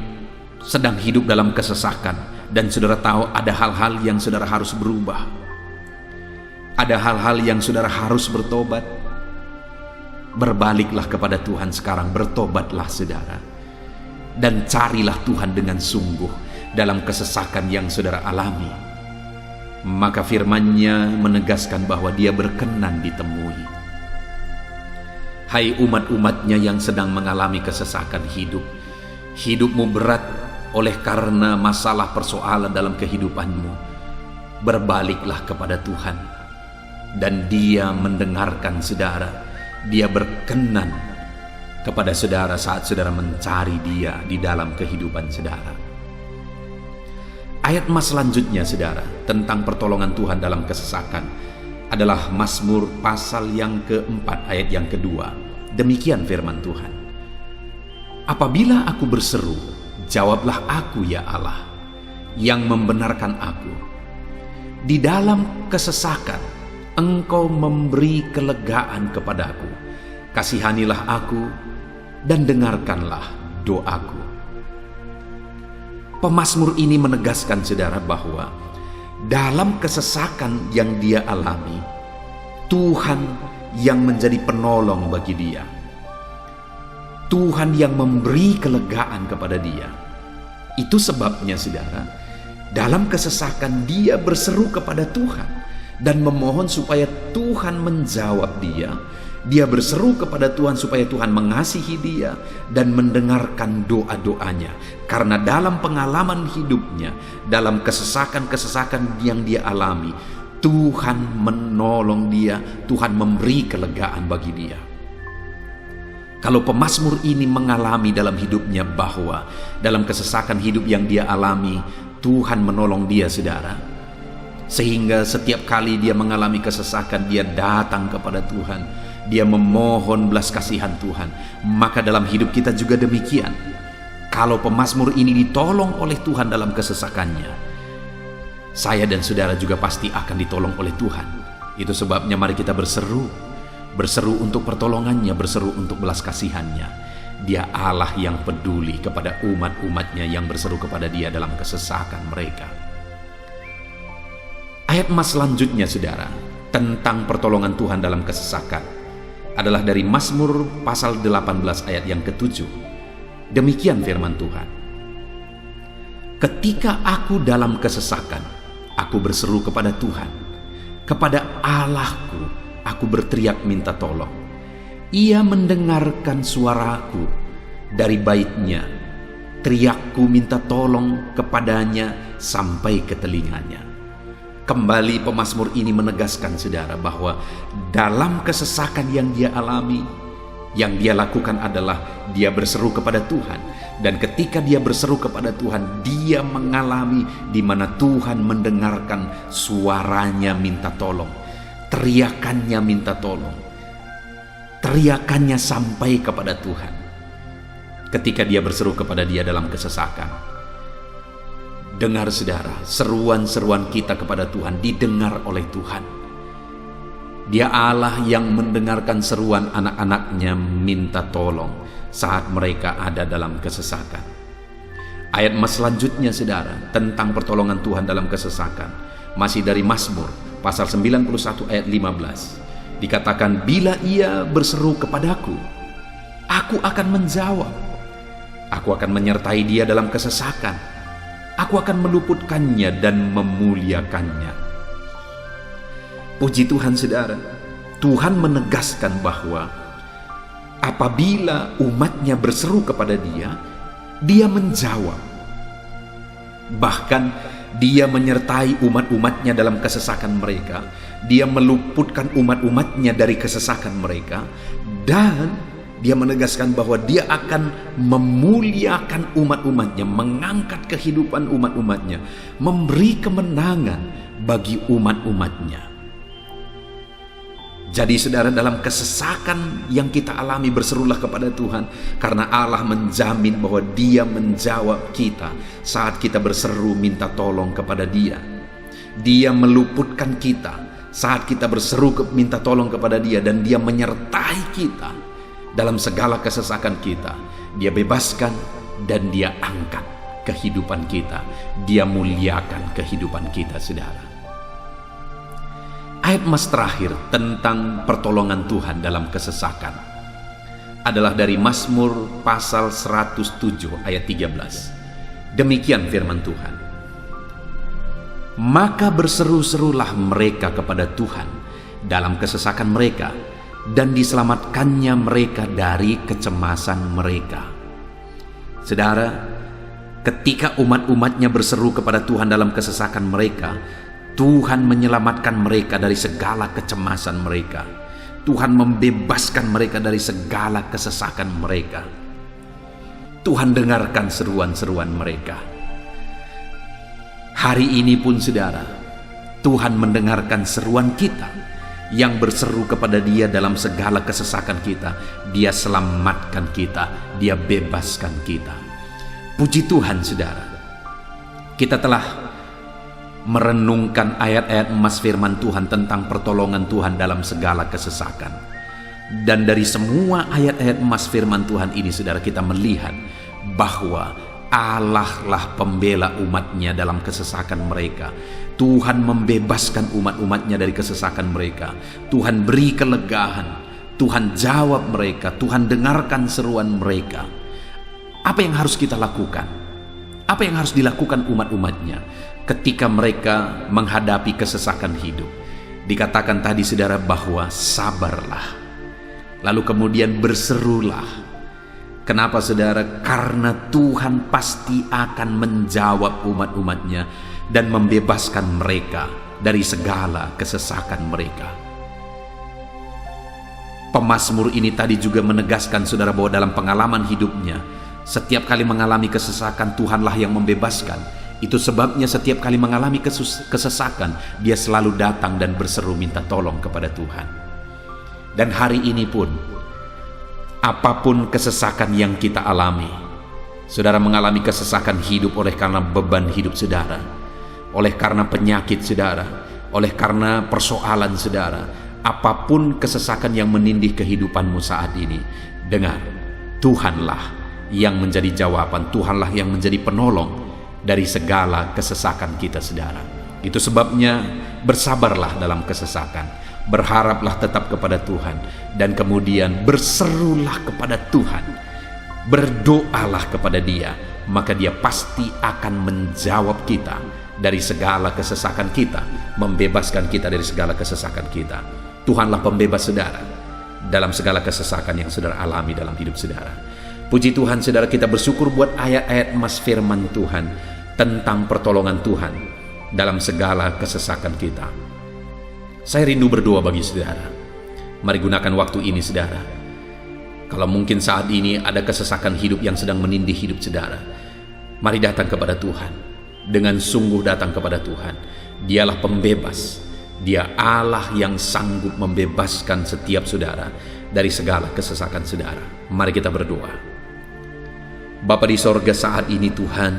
sedang hidup dalam kesesakan dan saudara tahu ada hal-hal yang saudara harus berubah? Ada hal-hal yang saudara harus bertobat? Berbaliklah kepada Tuhan sekarang, bertobatlah saudara, dan carilah Tuhan dengan sungguh dalam kesesakan yang saudara alami. Maka firman-Nya menegaskan bahwa Dia berkenan ditemui. Hai umat-umatnya yang sedang mengalami kesesakan hidup, hidupmu berat oleh karena masalah persoalan dalam kehidupanmu, berbaliklah kepada Tuhan, dan Dia mendengarkan saudara. Dia berkenan kepada saudara saat saudara mencari Dia di dalam kehidupan saudara. Ayat emas selanjutnya, saudara, tentang pertolongan Tuhan dalam kesesakan adalah Mazmur pasal yang keempat ayat yang kedua. Demikian firman Tuhan. Apabila aku berseru, jawablah aku ya Allah, yang membenarkan aku. Di dalam kesesakan Engkau memberi kelegaan kepadaku. Kasihanilah aku dan dengarkanlah doaku. Pemazmur ini menegaskan saudara bahwa dalam kesesakan yang dia alami, Tuhan yang menjadi penolong bagi dia. Tuhan yang memberi kelegaan kepada dia. Itu sebabnya saudara, dalam kesesakan dia berseru kepada Tuhan dan memohon supaya Tuhan menjawab dia. Dia berseru kepada Tuhan supaya Tuhan mengasihi dia dan mendengarkan doa-doanya. Karena dalam pengalaman hidupnya, dalam kesesakan-kesesakan yang dia alami, Tuhan menolong dia, Tuhan memberi kelegaan bagi dia. Kalau pemazmur ini mengalami dalam hidupnya bahwa dalam kesesakan hidup yang dia alami, Tuhan menolong dia, saudara. Sehingga setiap kali dia mengalami kesesakan, dia datang kepada Tuhan. dia memohon belas kasihan Tuhan. Maka dalam hidup kita juga demikian. Kalau pemazmur ini ditolong oleh Tuhan dalam kesesakannya, saya dan saudara juga pasti akan ditolong oleh Tuhan. Itu sebabnya mari kita berseru untuk pertolongannya, berseru untuk belas kasihannya. Dia Allah yang peduli kepada umat-umatnya yang berseru kepada dia dalam kesesakan mereka. Ayat emas selanjutnya saudara, tentang pertolongan Tuhan dalam kesesakan, adalah dari Mazmur pasal 18 ayat yang ke-7. Demikian firman Tuhan. Ketika aku dalam kesesakan, aku berseru kepada Tuhan. Kepada Allahku, aku berteriak minta tolong. Ia mendengarkan suaraku dari baitnya. Teriakku minta tolong kepadanya sampai ke telinganya. Kembali pemazmur ini menegaskan saudara bahwa dalam kesesakan yang dia alami, yang dia lakukan adalah dia berseru kepada Tuhan. Dan ketika dia berseru kepada Tuhan, dia mengalami di mana Tuhan mendengarkan suaranya minta tolong, teriakannya minta tolong, teriakannya sampai kepada Tuhan. Ketika dia berseru kepada dia dalam kesesakan, dengar saudara, seruan-seruan kita kepada Tuhan didengar oleh Tuhan. Dia Allah yang mendengarkan seruan anak-anaknya minta tolong saat mereka ada dalam kesesakan. Ayat selanjutnya saudara, tentang pertolongan Tuhan dalam kesesakan, masih dari Mazmur pasal 91 ayat 15. Dikatakan, bila ia berseru kepadaku, aku akan menjawab. Aku akan menyertai dia dalam kesesakan. Aku akan meluputkannya dan memuliakannya. Puji Tuhan saudara, Tuhan menegaskan bahwa apabila umatnya berseru kepada dia, dia menjawab. Bahkan dia menyertai umat-umatnya dalam kesesakan mereka. Dia meluputkan umat-umatnya dari kesesakan mereka. Dan dia menegaskan bahwa dia akan memuliakan umat-umatnya, mengangkat kehidupan umat-umatnya, memberi kemenangan bagi umat-umatnya. Jadi saudara, dalam kesesakan yang kita alami, berserulah kepada Tuhan, karena Allah menjamin bahwa dia menjawab kita saat kita berseru minta tolong kepada dia. Dia meluputkan kita saat kita berseru minta tolong kepada dia, dan dia menyertai kita dalam segala kesesakan kita. Dia bebaskan dan dia angkat kehidupan kita. Dia muliakan kehidupan kita saudara. Ayat emas terakhir tentang pertolongan Tuhan dalam kesesakan adalah dari Mazmur pasal 107 ayat 13. Demikian firman Tuhan. Maka berseru-serulah mereka kepada Tuhan dalam kesesakan mereka, dan diselamatkannya mereka dari kecemasan mereka. Saudara, ketika umat-umatnya berseru kepada Tuhan dalam kesesakan mereka, Tuhan menyelamatkan mereka dari segala kecemasan mereka. Tuhan membebaskan mereka dari segala kesesakan mereka. Tuhan dengarkan seruan-seruan mereka. Hari ini pun saudara, Tuhan mendengarkan seruan kita yang berseru kepada dia dalam segala kesesakan kita. Dia selamatkan kita, dia bebaskan kita. Puji Tuhan saudara, kita telah merenungkan ayat-ayat emas firman Tuhan tentang pertolongan Tuhan dalam segala kesesakan. Dan dari semua ayat-ayat emas firman Tuhan ini saudara, kita melihat bahwa Allah lah pembela umatnya dalam kesesakan mereka. Tuhan membebaskan umat-umatnya dari kesesakan mereka. Tuhan beri kelegaan, Tuhan jawab mereka, Tuhan dengarkan seruan mereka. Apa yang harus kita lakukan? Apa yang harus dilakukan umat-umatnya ketika mereka menghadapi kesesakan hidup? Dikatakan tadi saudara bahwa sabarlah, lalu kemudian berserulah. Kenapa saudara? Karena Tuhan pasti akan menjawab umat-umatnya dan membebaskan mereka dari segala kesesakan mereka. Pemazmur ini tadi juga menegaskan saudara bahwa dalam pengalaman hidupnya, setiap kali mengalami kesesakan, Tuhanlah yang membebaskan. Itu sebabnya setiap kali mengalami kesesakan, dia selalu datang dan berseru minta tolong kepada Tuhan. Dan hari ini pun, apapun kesesakan yang kita alami, saudara mengalami kesesakan hidup oleh karena beban hidup saudara, oleh karena penyakit saudara, oleh karena persoalan saudara, apapun kesesakan yang menindih kehidupanmu saat ini, dengar, Tuhanlah yang menjadi jawaban, Tuhanlah yang menjadi penolong dari segala kesesakan kita saudara. Itu sebabnya bersabarlah dalam kesesakan, berharaplah tetap kepada Tuhan, dan kemudian berserulah kepada Tuhan, berdoalah kepada Dia, maka Dia pasti akan menjawab kita dari segala kesesakan kita, membebaskan kita dari segala kesesakan kita. Tuhanlah pembebas saudara dalam segala kesesakan yang saudara alami dalam hidup saudara. Puji Tuhan saudara, kita bersyukur buat ayat-ayat emas firman Tuhan tentang pertolongan Tuhan dalam segala kesesakan kita. Saya rindu berdoa bagi saudara. Mari gunakan waktu ini saudara. Kalau mungkin saat ini ada kesesakan hidup yang sedang menindih hidup saudara, mari datang kepada Tuhan. Dengan sungguh datang kepada Tuhan. Dialah pembebas. Dia Allah yang sanggup membebaskan setiap saudara dari segala kesesakan saudara. Mari kita berdoa. Bapa di sorga, saat ini Tuhan,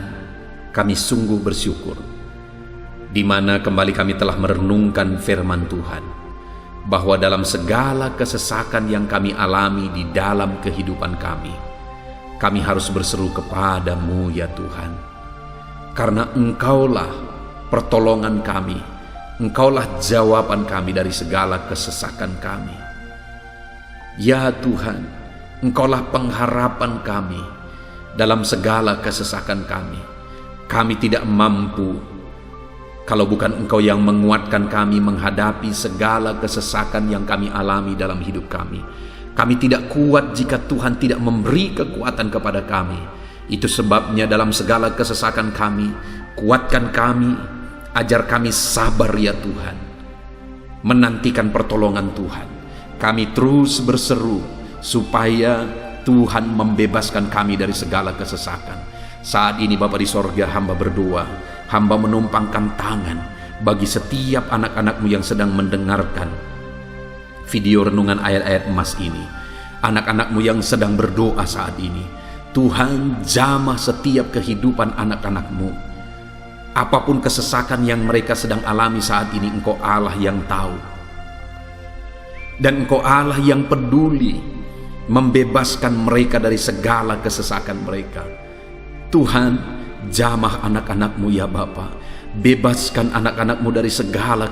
kami sungguh bersyukur di mana kembali kami telah merenungkan firman Tuhan, bahwa dalam segala kesesakan yang kami alami di dalam kehidupan kami harus berseru kepadamu ya Tuhan, karena Engkaulah pertolongan kami, Engkaulah jawaban kami dari segala kesesakan kami. Ya Tuhan, Engkaulah pengharapan kami dalam segala kesesakan kami. Kami tidak mampu kalau bukan Engkau yang menguatkan kami menghadapi segala kesesakan yang kami alami dalam hidup kami. Kami tidak kuat jika Tuhan tidak memberi kekuatan kepada kami. Itu sebabnya dalam segala kesesakan kami, kuatkan kami, ajar kami sabar ya Tuhan, menantikan pertolongan Tuhan. Kami terus berseru supaya Tuhan membebaskan kami dari segala kesesakan. Saat ini Bapa di sorga, hamba berdoa, hamba menumpangkan tangan bagi setiap anak-anak-Mu yang sedang mendengarkan video renungan ayat-ayat emas ini. Anak-anak-Mu yang sedang berdoa saat ini, Tuhan jamah setiap kehidupan anak-anak-Mu. Apapun kesesakan yang mereka sedang alami saat ini, Engkau Allah yang tahu, dan Engkau Allah yang peduli membebaskan mereka dari segala kesesakan mereka. Tuhan, jamah anak-anak-Mu ya Bapa, bebaskan anak-anak-Mu dari segala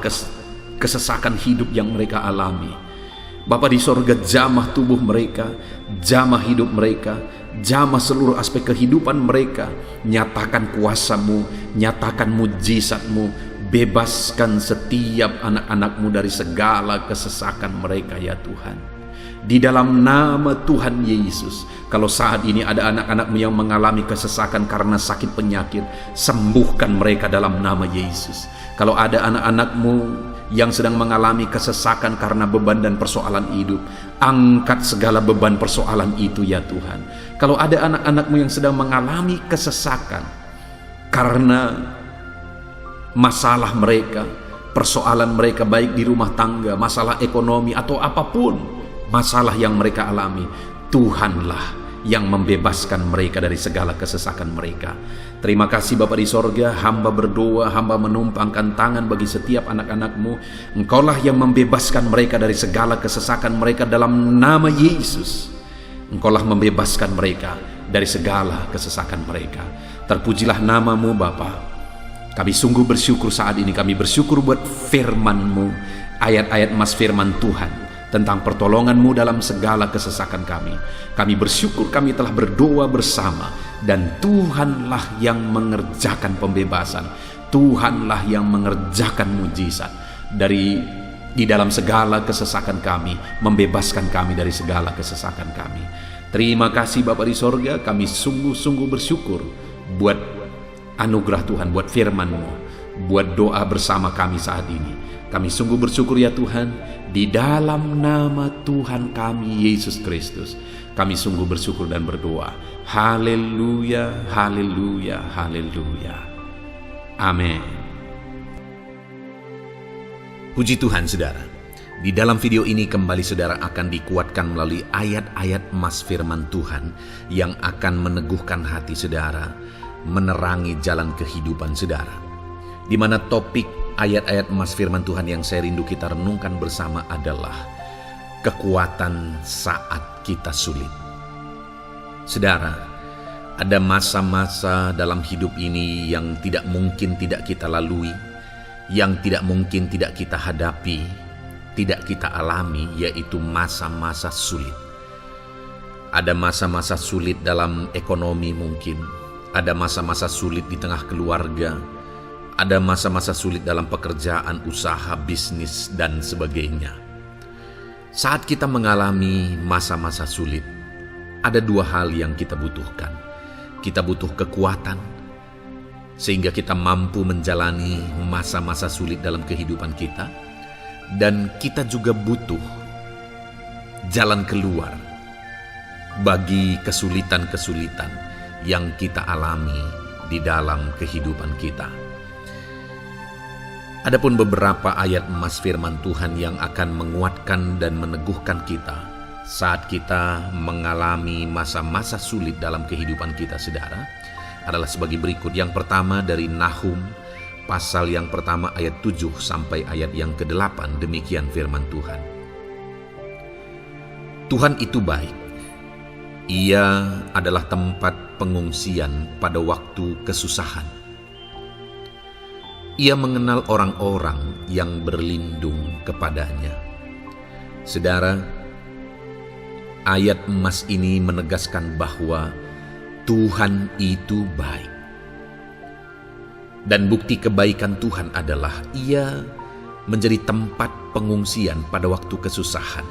kesesakan hidup yang mereka alami. Bapa di sorga, jamah tubuh mereka, jamah hidup mereka, jamah seluruh aspek kehidupan mereka. Nyatakan kuasa-Mu, nyatakan mujizat-Mu, bebaskan setiap anak-anak-Mu dari segala kesesakan mereka ya Tuhan. Di dalam nama Tuhan Yesus, kalau saat ini ada anak-anak-Mu yang mengalami kesesakan karena sakit penyakit, sembuhkan mereka dalam nama Yesus. Kalau ada anak-anak-Mu yang sedang mengalami kesesakan karena beban dan persoalan hidup, angkat segala beban persoalan itu ya Tuhan. Kalau ada anak-anak-Mu yang sedang mengalami kesesakan karena masalah mereka, persoalan mereka baik di rumah tangga, masalah ekonomi atau apapun masalah yang mereka alami, Tuhanlah yang membebaskan mereka dari segala kesesakan mereka. Terima kasih Bapa di sorga, hamba berdoa, hamba menumpangkan tangan bagi setiap anak-anak-Mu. Engkaulah yang membebaskan mereka dari segala kesesakan mereka dalam nama Yesus. Engkaulah membebaskan mereka dari segala kesesakan mereka. Terpujilah nama-Mu Bapa. Kami sungguh bersyukur saat ini, kami bersyukur buat firman-Mu, ayat-ayat emas firman Tuhan tentang pertolongan-Mu dalam segala kesesakan kami. Kami bersyukur kami telah berdoa bersama, dan Tuhanlah yang mengerjakan pembebasan, Tuhanlah yang mengerjakan mujizat di dalam segala kesesakan kami, membebaskan kami dari segala kesesakan kami. Terima kasih Bapa di sorga, kami sungguh-sungguh bersyukur buat anugerah Tuhan, buat firman-Mu, buat doa bersama kami saat ini. Kami sungguh bersyukur ya Tuhan, di dalam nama Tuhan kami Yesus Kristus, kami sungguh bersyukur dan berdoa. Haleluya, haleluya, haleluya. Amin. Puji Tuhan saudara. Di dalam video ini kembali saudara akan dikuatkan melalui ayat-ayat emas firman Tuhan yang akan meneguhkan hati saudara, menerangi jalan kehidupan saudara. Di mana topik ayat-ayat emas firman Tuhan yang saya rindu kita renungkan bersama adalah kekuatan saat kita sulit. Saudara, ada masa-masa dalam hidup ini yang tidak mungkin tidak kita lalui, yang tidak mungkin tidak kita hadapi, tidak kita alami, yaitu masa-masa sulit. Ada masa-masa sulit dalam ekonomi mungkin, ada masa-masa sulit di tengah keluarga, ada masa-masa sulit dalam pekerjaan, usaha, bisnis, dan sebagainya. Saat kita mengalami masa-masa sulit, ada dua hal yang kita butuhkan. Kita butuh kekuatan, sehingga kita mampu menjalani masa-masa sulit dalam kehidupan kita. Dan kita juga butuh jalan keluar bagi kesulitan-kesulitan yang kita alami di dalam kehidupan kita. Adapun beberapa ayat emas firman Tuhan yang akan menguatkan dan meneguhkan kita saat kita mengalami masa-masa sulit dalam kehidupan kita, saudara, adalah sebagai berikut. Yang pertama dari Nahum pasal yang pertama ayat 7 sampai ayat yang ke-8, demikian firman Tuhan. Tuhan itu baik. Ia adalah tempat pengungsian pada waktu kesusahan. Ia mengenal orang-orang yang berlindung kepadanya. Saudara, ayat emas ini menegaskan bahwa Tuhan itu baik. Dan bukti kebaikan Tuhan adalah Ia menjadi tempat pengungsian pada waktu kesusahan.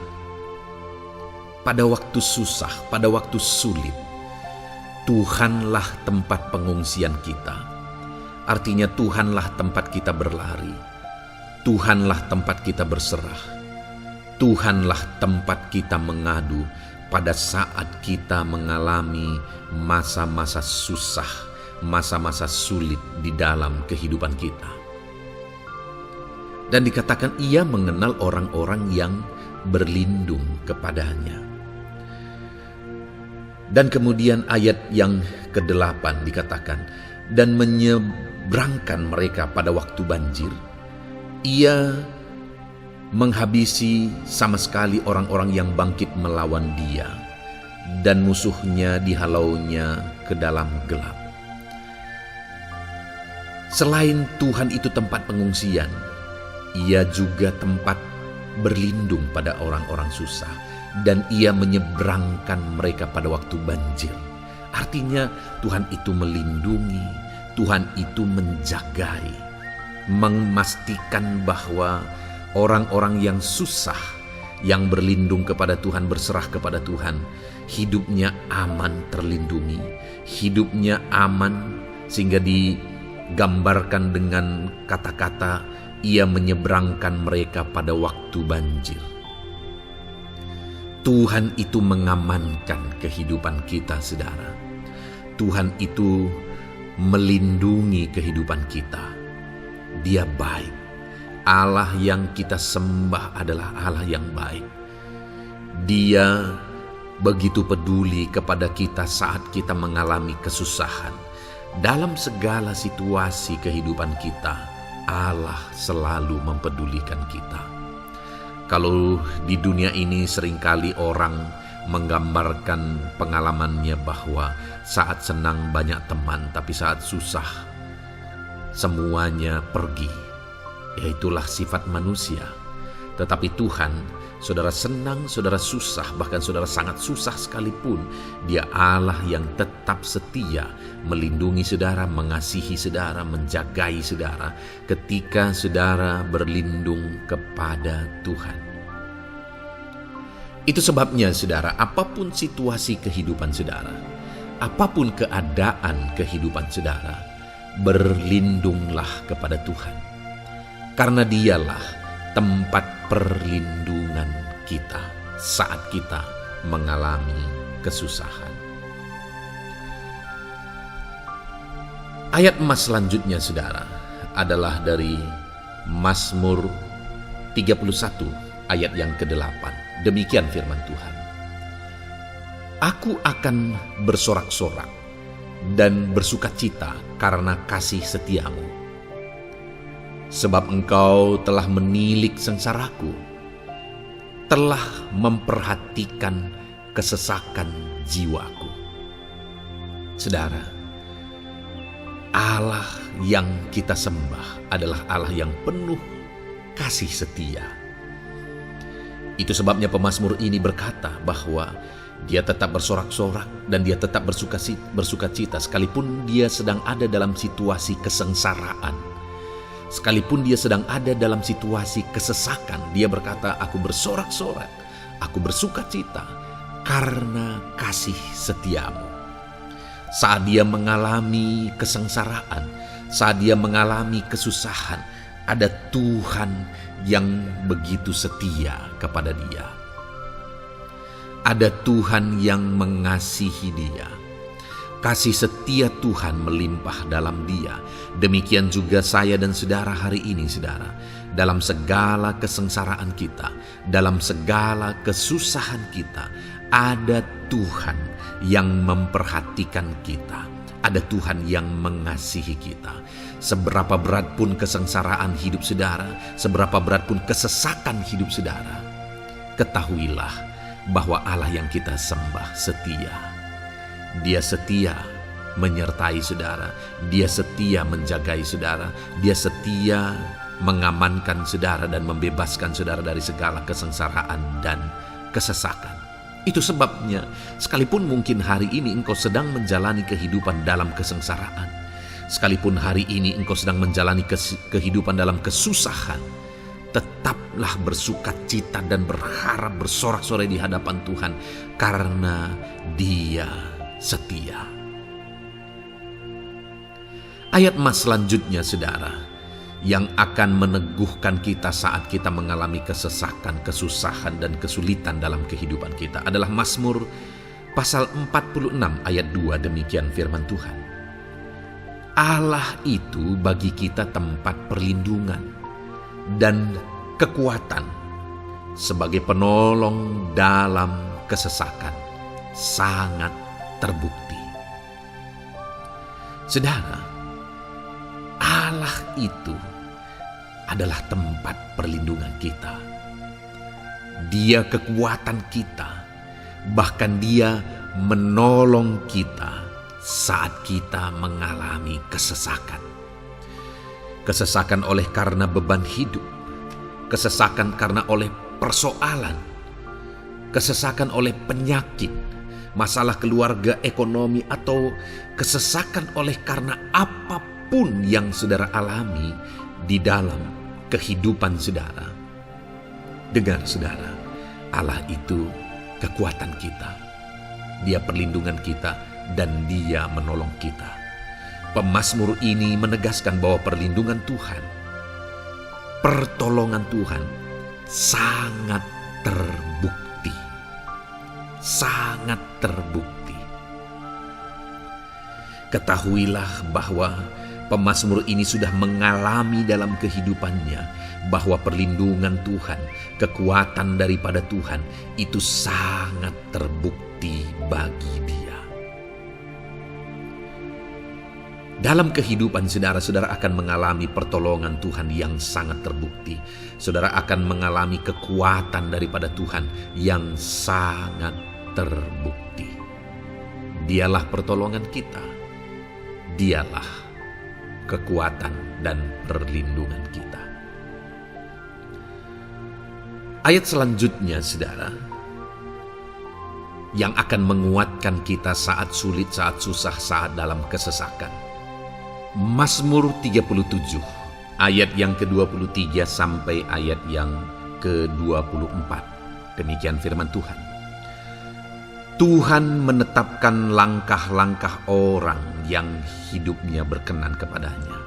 Pada waktu susah, pada waktu sulit, Tuhanlah tempat pengungsian kita. Artinya Tuhanlah tempat kita berlari. Tuhanlah tempat kita berserah. Tuhanlah tempat kita mengadu pada saat kita mengalami masa-masa susah, masa-masa sulit di dalam kehidupan kita. Dan dikatakan ia mengenal orang-orang yang berlindung kepadanya. Dan kemudian ayat yang ke-8 dikatakan, dan menyeberangkan mereka pada waktu banjir. Ia menghabisi sama sekali orang-orang yang bangkit melawan dia, dan musuhnya dihalaunya ke dalam gelap. Selain Tuhan itu tempat pengungsian, Ia juga tempat berlindung pada orang-orang susah, dan Ia menyeberangkan mereka pada waktu banjir. Artinya Tuhan itu melindungi, Tuhan itu menjagai, memastikan bahwa orang-orang yang susah, yang berlindung kepada Tuhan, berserah kepada Tuhan, hidupnya aman, terlindungi, hidupnya aman, sehingga digambarkan dengan kata-kata ia menyeberangkan mereka pada waktu banjir. Tuhan itu mengamankan kehidupan kita, saudara. Tuhan itu melindungi kehidupan kita. Dia baik. Allah yang kita sembah adalah Allah yang baik. Dia begitu peduli kepada kita saat kita mengalami kesusahan. Dalam segala situasi kehidupan kita, Allah selalu mempedulikan kita. Kalau di dunia ini seringkali orang menggambarkan pengalamannya bahwa saat senang banyak teman, tapi saat susah semuanya pergi. Ya, itulah sifat manusia. Tetapi Tuhan, saudara senang, saudara susah, bahkan saudara sangat susah sekalipun, Dia Allah yang tetap setia melindungi saudara, mengasihi saudara, menjagai saudara ketika saudara berlindung kepada Tuhan. Itu sebabnya saudara, apapun situasi kehidupan saudara, apapun keadaan kehidupan saudara, berlindunglah kepada Tuhan. Karena Dialah tempat perlindungan kita saat kita mengalami kesusahan. Ayat emas selanjutnya, saudara, adalah dari Mazmur 31 ayat yang ke-8. Demikian firman Tuhan. Aku akan bersorak-sorak dan bersukacita karena kasih setiamu. Sebab engkau telah menilik sengsaraku, telah memperhatikan kesesakan jiwaku. Saudara, Allah yang kita sembah adalah Allah yang penuh kasih setia. Itu sebabnya pemazmur ini berkata bahwa dia tetap bersorak-sorak dan dia tetap bersukacita sekalipun dia sedang ada dalam situasi kesengsaraan. Sekalipun dia sedang ada dalam situasi kesesakan, dia berkata, aku bersorak-sorak, aku bersukacita karena kasih setiamu. Saat dia mengalami kesengsaraan, saat dia mengalami kesusahan, ada Tuhan yang begitu setia kepada dia. Ada Tuhan yang mengasihi dia. Kasih setia Tuhan melimpah dalam dia. Demikian juga saya dan saudara hari ini, saudara. Dalam segala kesengsaraan kita, dalam segala kesusahan kita, ada Tuhan yang memperhatikan kita. Ada Tuhan yang mengasihi kita. Seberapa berat pun kesengsaraan hidup saudara, seberapa berat pun kesesakan hidup saudara, ketahuilah bahwa Allah yang kita sembah setia. Dia setia menyertai saudara, dia setia menjagai saudara, dia setia mengamankan saudara dan membebaskan saudara dari segala kesengsaraan dan kesesakan. Itu sebabnya, sekalipun mungkin hari ini engkau sedang menjalani kehidupan dalam kesengsaraan, sekalipun hari ini engkau sedang menjalani kehidupan dalam kesusahan, tetaplah bersukacita dan berharap bersorak-sorai di hadapan Tuhan karena Dia setia. Ayat mas selanjutnya, saudara, yang akan meneguhkan kita saat kita mengalami kesesakan, kesusahan, dan kesulitan dalam kehidupan kita adalah Mazmur pasal 46 ayat 2. Demikian firman Tuhan. Allah itu bagi kita tempat perlindungan dan kekuatan sebagai penolong dalam kesesakan, sangat terbukti. Saudara, Allah itu adalah tempat perlindungan kita. Dia kekuatan kita, bahkan Dia menolong kita saat kita mengalami kesesakan. Kesesakan oleh karena beban hidup, kesesakan karena oleh persoalan, kesesakan oleh penyakit, masalah keluarga, ekonomi, atau kesesakan oleh karena apapun yang saudara alami di dalam kehidupan saudara. Dengar saudara, Allah itu kekuatan kita. Dia perlindungan kita dan Dia menolong kita. Pemazmur ini menegaskan bahwa perlindungan Tuhan, pertolongan Tuhan sangat terbukti. Sangat terbukti. Ketahuilah bahwa pemazmur ini sudah mengalami dalam kehidupannya bahwa perlindungan Tuhan, kekuatan daripada Tuhan itu sangat terbukti bagi dia. Dalam kehidupan saudara akan mengalami pertolongan Tuhan yang sangat terbukti. Saudara akan mengalami kekuatan daripada Tuhan yang sangat terbukti. Dialah pertolongan kita. Dialah kekuatan dan perlindungan kita. Ayat selanjutnya, saudara, yang akan menguatkan kita saat sulit, saat susah, saat dalam kesesakan. Mazmur 37, ayat yang ke-23 sampai ayat yang ke-24. Demikian firman Tuhan. Tuhan menetapkan langkah-langkah orang yang hidupnya berkenan kepadanya.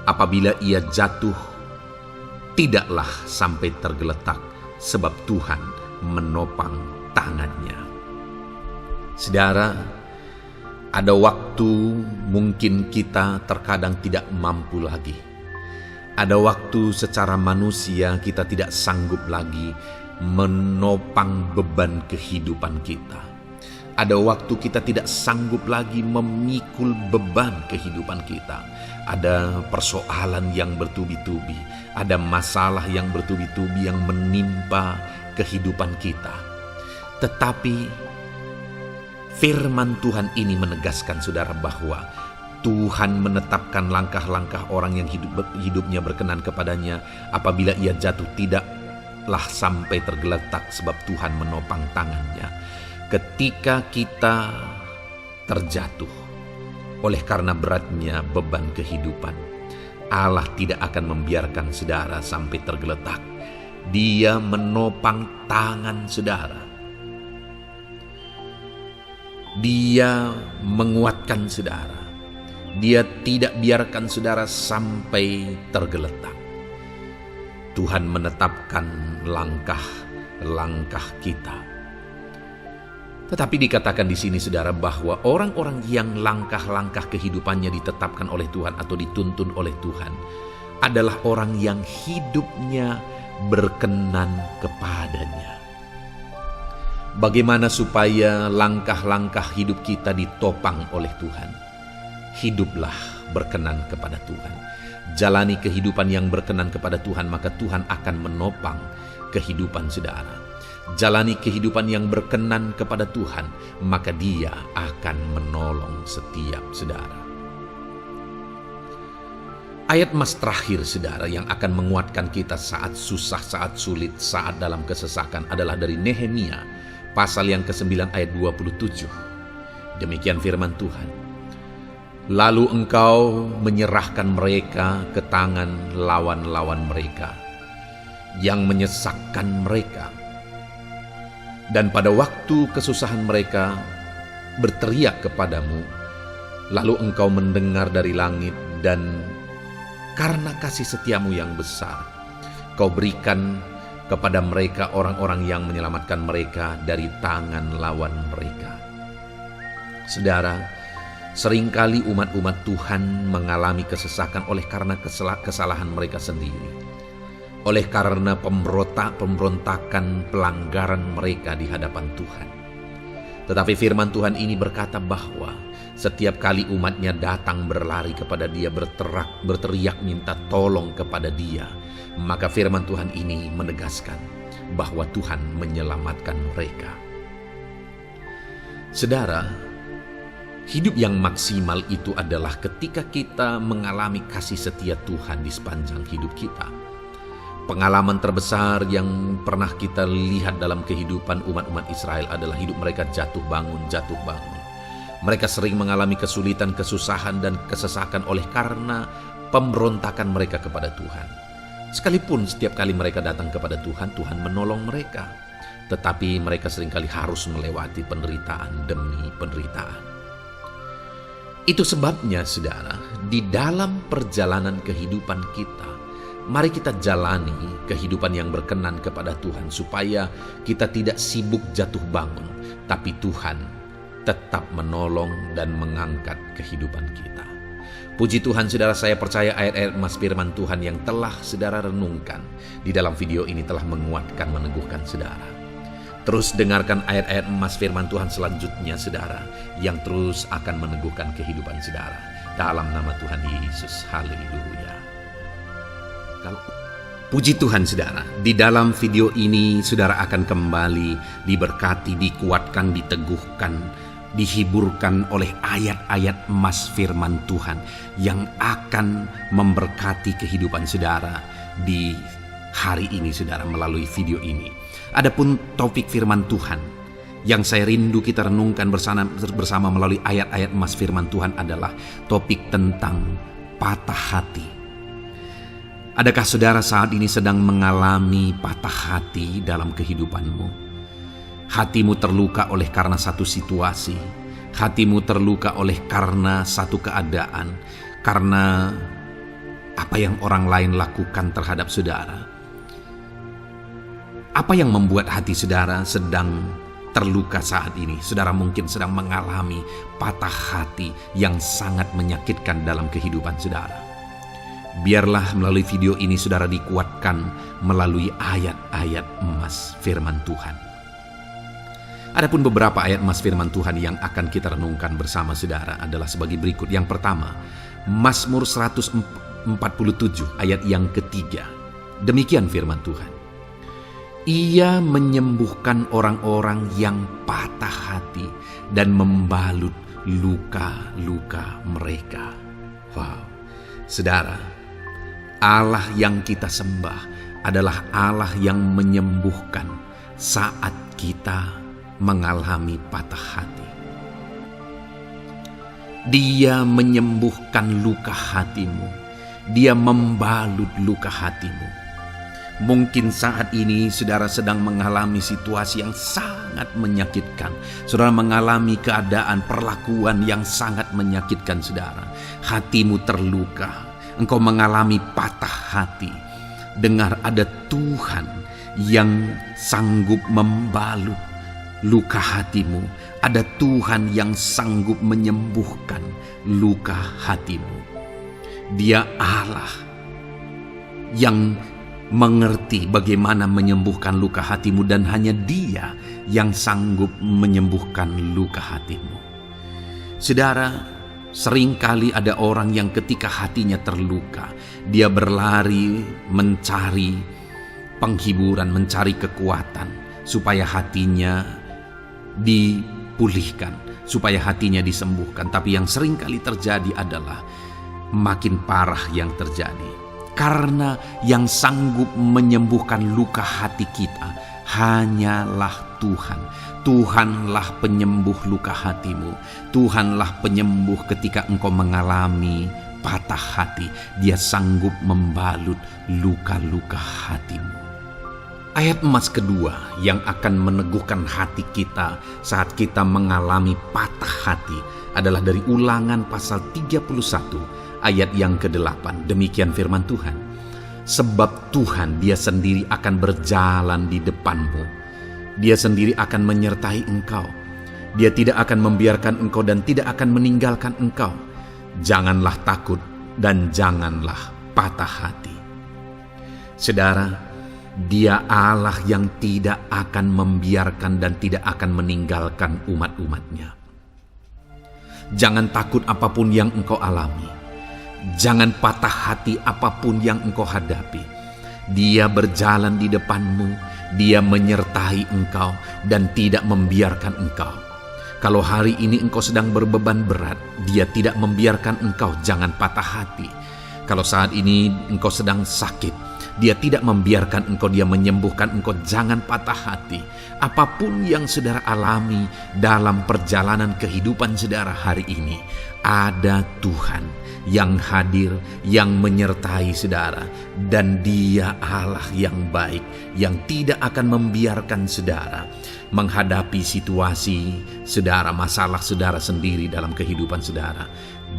Apabila ia jatuh, tidaklah sampai tergeletak, sebab Tuhan menopang tangannya. Saudara, ada waktu mungkin kita terkadang tidak mampu lagi. Ada waktu secara manusia kita tidak sanggup lagi menopang beban kehidupan kita. Ada waktu kita tidak sanggup lagi memikul beban kehidupan kita. Ada persoalan yang bertubi-tubi, ada masalah yang bertubi-tubi yang menimpa kehidupan kita. Tetapi firman Tuhan ini menegaskan saudara bahwa Tuhan menetapkan langkah-langkah orang yang hidupnya berkenan kepadanya. Apabila ia jatuh, tidaklah sampai tergeletak sebab Tuhan menopang tangannya. Ketika kita terjatuh oleh karena beratnya beban kehidupan, Allah tidak akan membiarkan saudara sampai tergeletak. Dia menopang tangan saudara. Dia menguatkan saudara. Dia tidak biarkan saudara sampai tergeletak. Tuhan menetapkan langkah-langkah kita. Tetapi dikatakan di sini saudara bahwa orang-orang yang langkah-langkah kehidupannya ditetapkan oleh Tuhan atau dituntun oleh Tuhan adalah orang yang hidupnya berkenan kepadanya. Bagaimana supaya langkah-langkah hidup kita ditopang oleh Tuhan? Hiduplah berkenan kepada Tuhan. Jalani kehidupan yang berkenan kepada Tuhan, maka Tuhan akan menopang kehidupan saudara. Jalani kehidupan yang berkenan kepada Tuhan, maka Dia akan menolong setiap saudara. Ayat mas terakhir saudara yang akan menguatkan kita saat susah, saat sulit, saat dalam kesesakan adalah dari Nehemia pasal yang ke-9 ayat 27. Demikian firman Tuhan. Lalu engkau menyerahkan mereka ke tangan lawan-lawan mereka yang menyesakkan mereka. Dan pada waktu kesusahan mereka berteriak kepadamu, lalu engkau mendengar dari langit dan karena kasih setiamu yang besar, kau berikan kepada mereka orang-orang yang menyelamatkan mereka dari tangan lawan mereka. Saudara, seringkali umat-umat Tuhan mengalami kesesakan oleh karena kesalahan mereka sendiri. Oleh karena pemberontakan, pelanggaran mereka di hadapan Tuhan. Tetapi firman Tuhan ini berkata bahwa setiap kali umatnya datang berlari kepada Dia, berteriak minta tolong kepada Dia, maka firman Tuhan ini menegaskan bahwa Tuhan menyelamatkan mereka. Saudara, hidup yang maksimal itu adalah ketika kita mengalami kasih setia Tuhan di sepanjang hidup kita. Pengalaman terbesar yang pernah kita lihat dalam kehidupan umat-umat Israel adalah hidup mereka jatuh bangun. Mereka sering mengalami kesulitan, kesusahan, dan kesesakan oleh karena pemberontakan mereka kepada Tuhan. Sekalipun setiap kali mereka datang kepada Tuhan, Tuhan menolong mereka. Tetapi mereka seringkali harus melewati penderitaan demi penderitaan. Itu sebabnya, saudara, di dalam perjalanan kehidupan kita, mari kita jalani kehidupan yang berkenan kepada Tuhan supaya kita tidak sibuk jatuh bangun, tapi Tuhan tetap menolong dan mengangkat kehidupan kita. Puji Tuhan saudara, saya percaya ayat-ayat emas firman Tuhan yang telah saudara renungkan di dalam video ini telah menguatkan, meneguhkan saudara. Terus dengarkan ayat-ayat emas firman Tuhan selanjutnya saudara, yang terus akan meneguhkan kehidupan saudara. Dalam nama Tuhan Yesus, haleluya. Puji Tuhan saudara, di dalam video ini saudara akan kembali diberkati, dikuatkan, diteguhkan, dihiburkan oleh ayat-ayat emas firman Tuhan yang akan memberkati kehidupan saudara di hari ini saudara melalui video ini. Adapun topik firman Tuhan yang saya rindu kita renungkan bersama melalui ayat-ayat emas firman Tuhan adalah topik tentang patah hati. Adakah saudara saat ini sedang mengalami patah hati dalam kehidupanmu? Hatimu terluka oleh karena satu situasi. Hatimu terluka oleh karena satu keadaan. Karena apa yang orang lain lakukan terhadap saudara. Apa yang membuat hati saudara sedang terluka saat ini? Saudara mungkin sedang mengalami patah hati yang sangat menyakitkan dalam kehidupan saudara. Biarlah melalui video ini saudara dikuatkan melalui ayat-ayat emas firman Tuhan. Adapun beberapa ayat emas firman Tuhan yang akan kita renungkan bersama saudara adalah sebagai berikut. Yang pertama, Mazmur 147 ayat yang ketiga. Demikian firman Tuhan. Ia menyembuhkan orang-orang yang patah hati dan membalut luka-luka mereka. Wow, saudara, Allah yang kita sembah adalah Allah yang menyembuhkan saat kita mengalami patah hati. Dia menyembuhkan luka hatimu. Dia membalut luka hatimu. Mungkin saat ini saudara sedang mengalami situasi yang sangat menyakitkan. Saudara mengalami keadaan perlakuan yang sangat menyakitkan saudara. Hatimu terluka. Engkau mengalami patah hati. Dengar, ada Tuhan yang sanggup membalut luka hatimu. Ada Tuhan yang sanggup menyembuhkan luka hatimu. Dia Allah yang mengerti bagaimana menyembuhkan luka hatimu, dan hanya Dia yang sanggup menyembuhkan luka hatimu. Saudara, seringkali ada orang yang ketika hatinya terluka, dia berlari mencari penghiburan, mencari kekuatan supaya hatinya dipulihkan, supaya hatinya disembuhkan. Tapi yang seringkali terjadi adalah makin parah yang terjadi. Karena yang sanggup menyembuhkan luka hati kita hanyalah Tuhan. Tuhanlah penyembuh luka hatimu. Tuhanlah penyembuh ketika engkau mengalami patah hati. Dia sanggup membalut luka-luka hatimu. Ayat emas kedua yang akan meneguhkan hati kita saat kita mengalami patah hati adalah dari Ulangan pasal 31 ayat yang ke-8. Demikian firman Tuhan. Sebab Tuhan Dia sendiri akan berjalan di depanmu. Dia sendiri akan menyertai engkau. Dia tidak akan membiarkan engkau dan tidak akan meninggalkan engkau. Janganlah takut dan janganlah patah hati. Saudara, Dia Allah yang tidak akan membiarkan dan tidak akan meninggalkan umat-umatnya. Jangan takut apapun yang engkau alami. Jangan patah hati apapun yang engkau hadapi. Dia berjalan di depanmu. Dia menyertai engkau dan tidak membiarkan engkau. Kalau hari ini engkau sedang berbeban berat, Dia tidak membiarkan engkau. Jangan patah hati. Kalau saat ini engkau sedang sakit, Dia tidak membiarkan engkau. Dia menyembuhkan engkau. Jangan patah hati. Apapun yang saudara alami dalam perjalanan kehidupan saudara hari ini, ada Tuhan yang hadir, yang menyertai saudara. Dan Dia Allah yang baik, yang tidak akan membiarkan saudara menghadapi situasi saudara, masalah saudara sendiri dalam kehidupan saudara.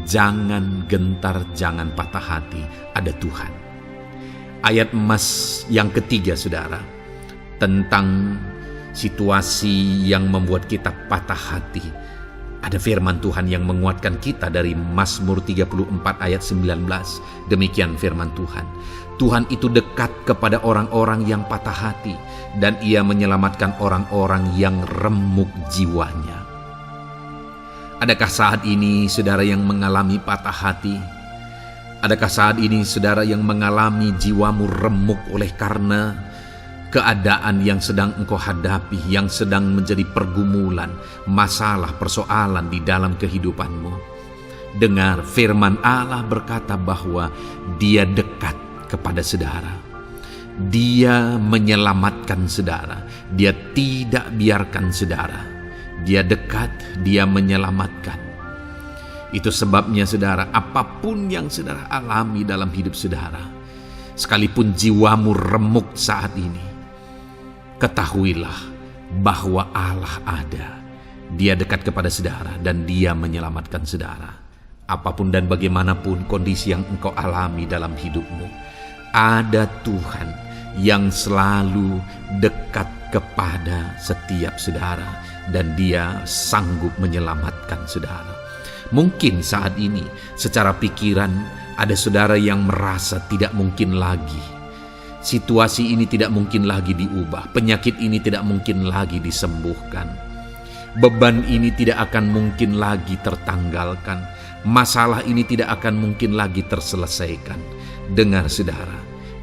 Jangan gentar, jangan patah hati, ada Tuhan. Ayat emas yang ketiga saudara, tentang situasi yang membuat kita patah hati. Ada firman Tuhan yang menguatkan kita dari Mazmur 34 ayat 19. Demikian firman Tuhan. Tuhan itu dekat kepada orang-orang yang patah hati, dan Ia menyelamatkan orang-orang yang remuk jiwanya. Adakah saat ini saudara yang mengalami patah hati? Adakah saat ini saudara yang mengalami jiwamu remuk oleh karena keadaan yang sedang engkau hadapi, yang sedang menjadi pergumulan, masalah, persoalan di dalam kehidupanmu? Dengar, firman Allah berkata bahwa Dia dekat kepada saudara. Dia menyelamatkan saudara. Dia tidak biarkan saudara. Dia dekat, Dia menyelamatkan. Itu sebabnya saudara, apapun yang saudara alami dalam hidup saudara, sekalipun jiwamu remuk saat ini, ketahuilah bahwa Allah ada. Dia dekat kepada saudara dan Dia menyelamatkan saudara. Apapun dan bagaimanapun kondisi yang engkau alami dalam hidupmu, ada Tuhan yang selalu dekat kepada setiap saudara, dan Dia sanggup menyelamatkan saudara. Mungkin saat ini secara pikiran Ada saudara yang merasa tidak mungkin lagi. Situasi ini tidak mungkin lagi diubah. Penyakit ini tidak mungkin lagi disembuhkan. Beban ini tidak akan mungkin lagi tertanggalkan. Masalah ini tidak akan mungkin lagi terselesaikan. Dengar saudara,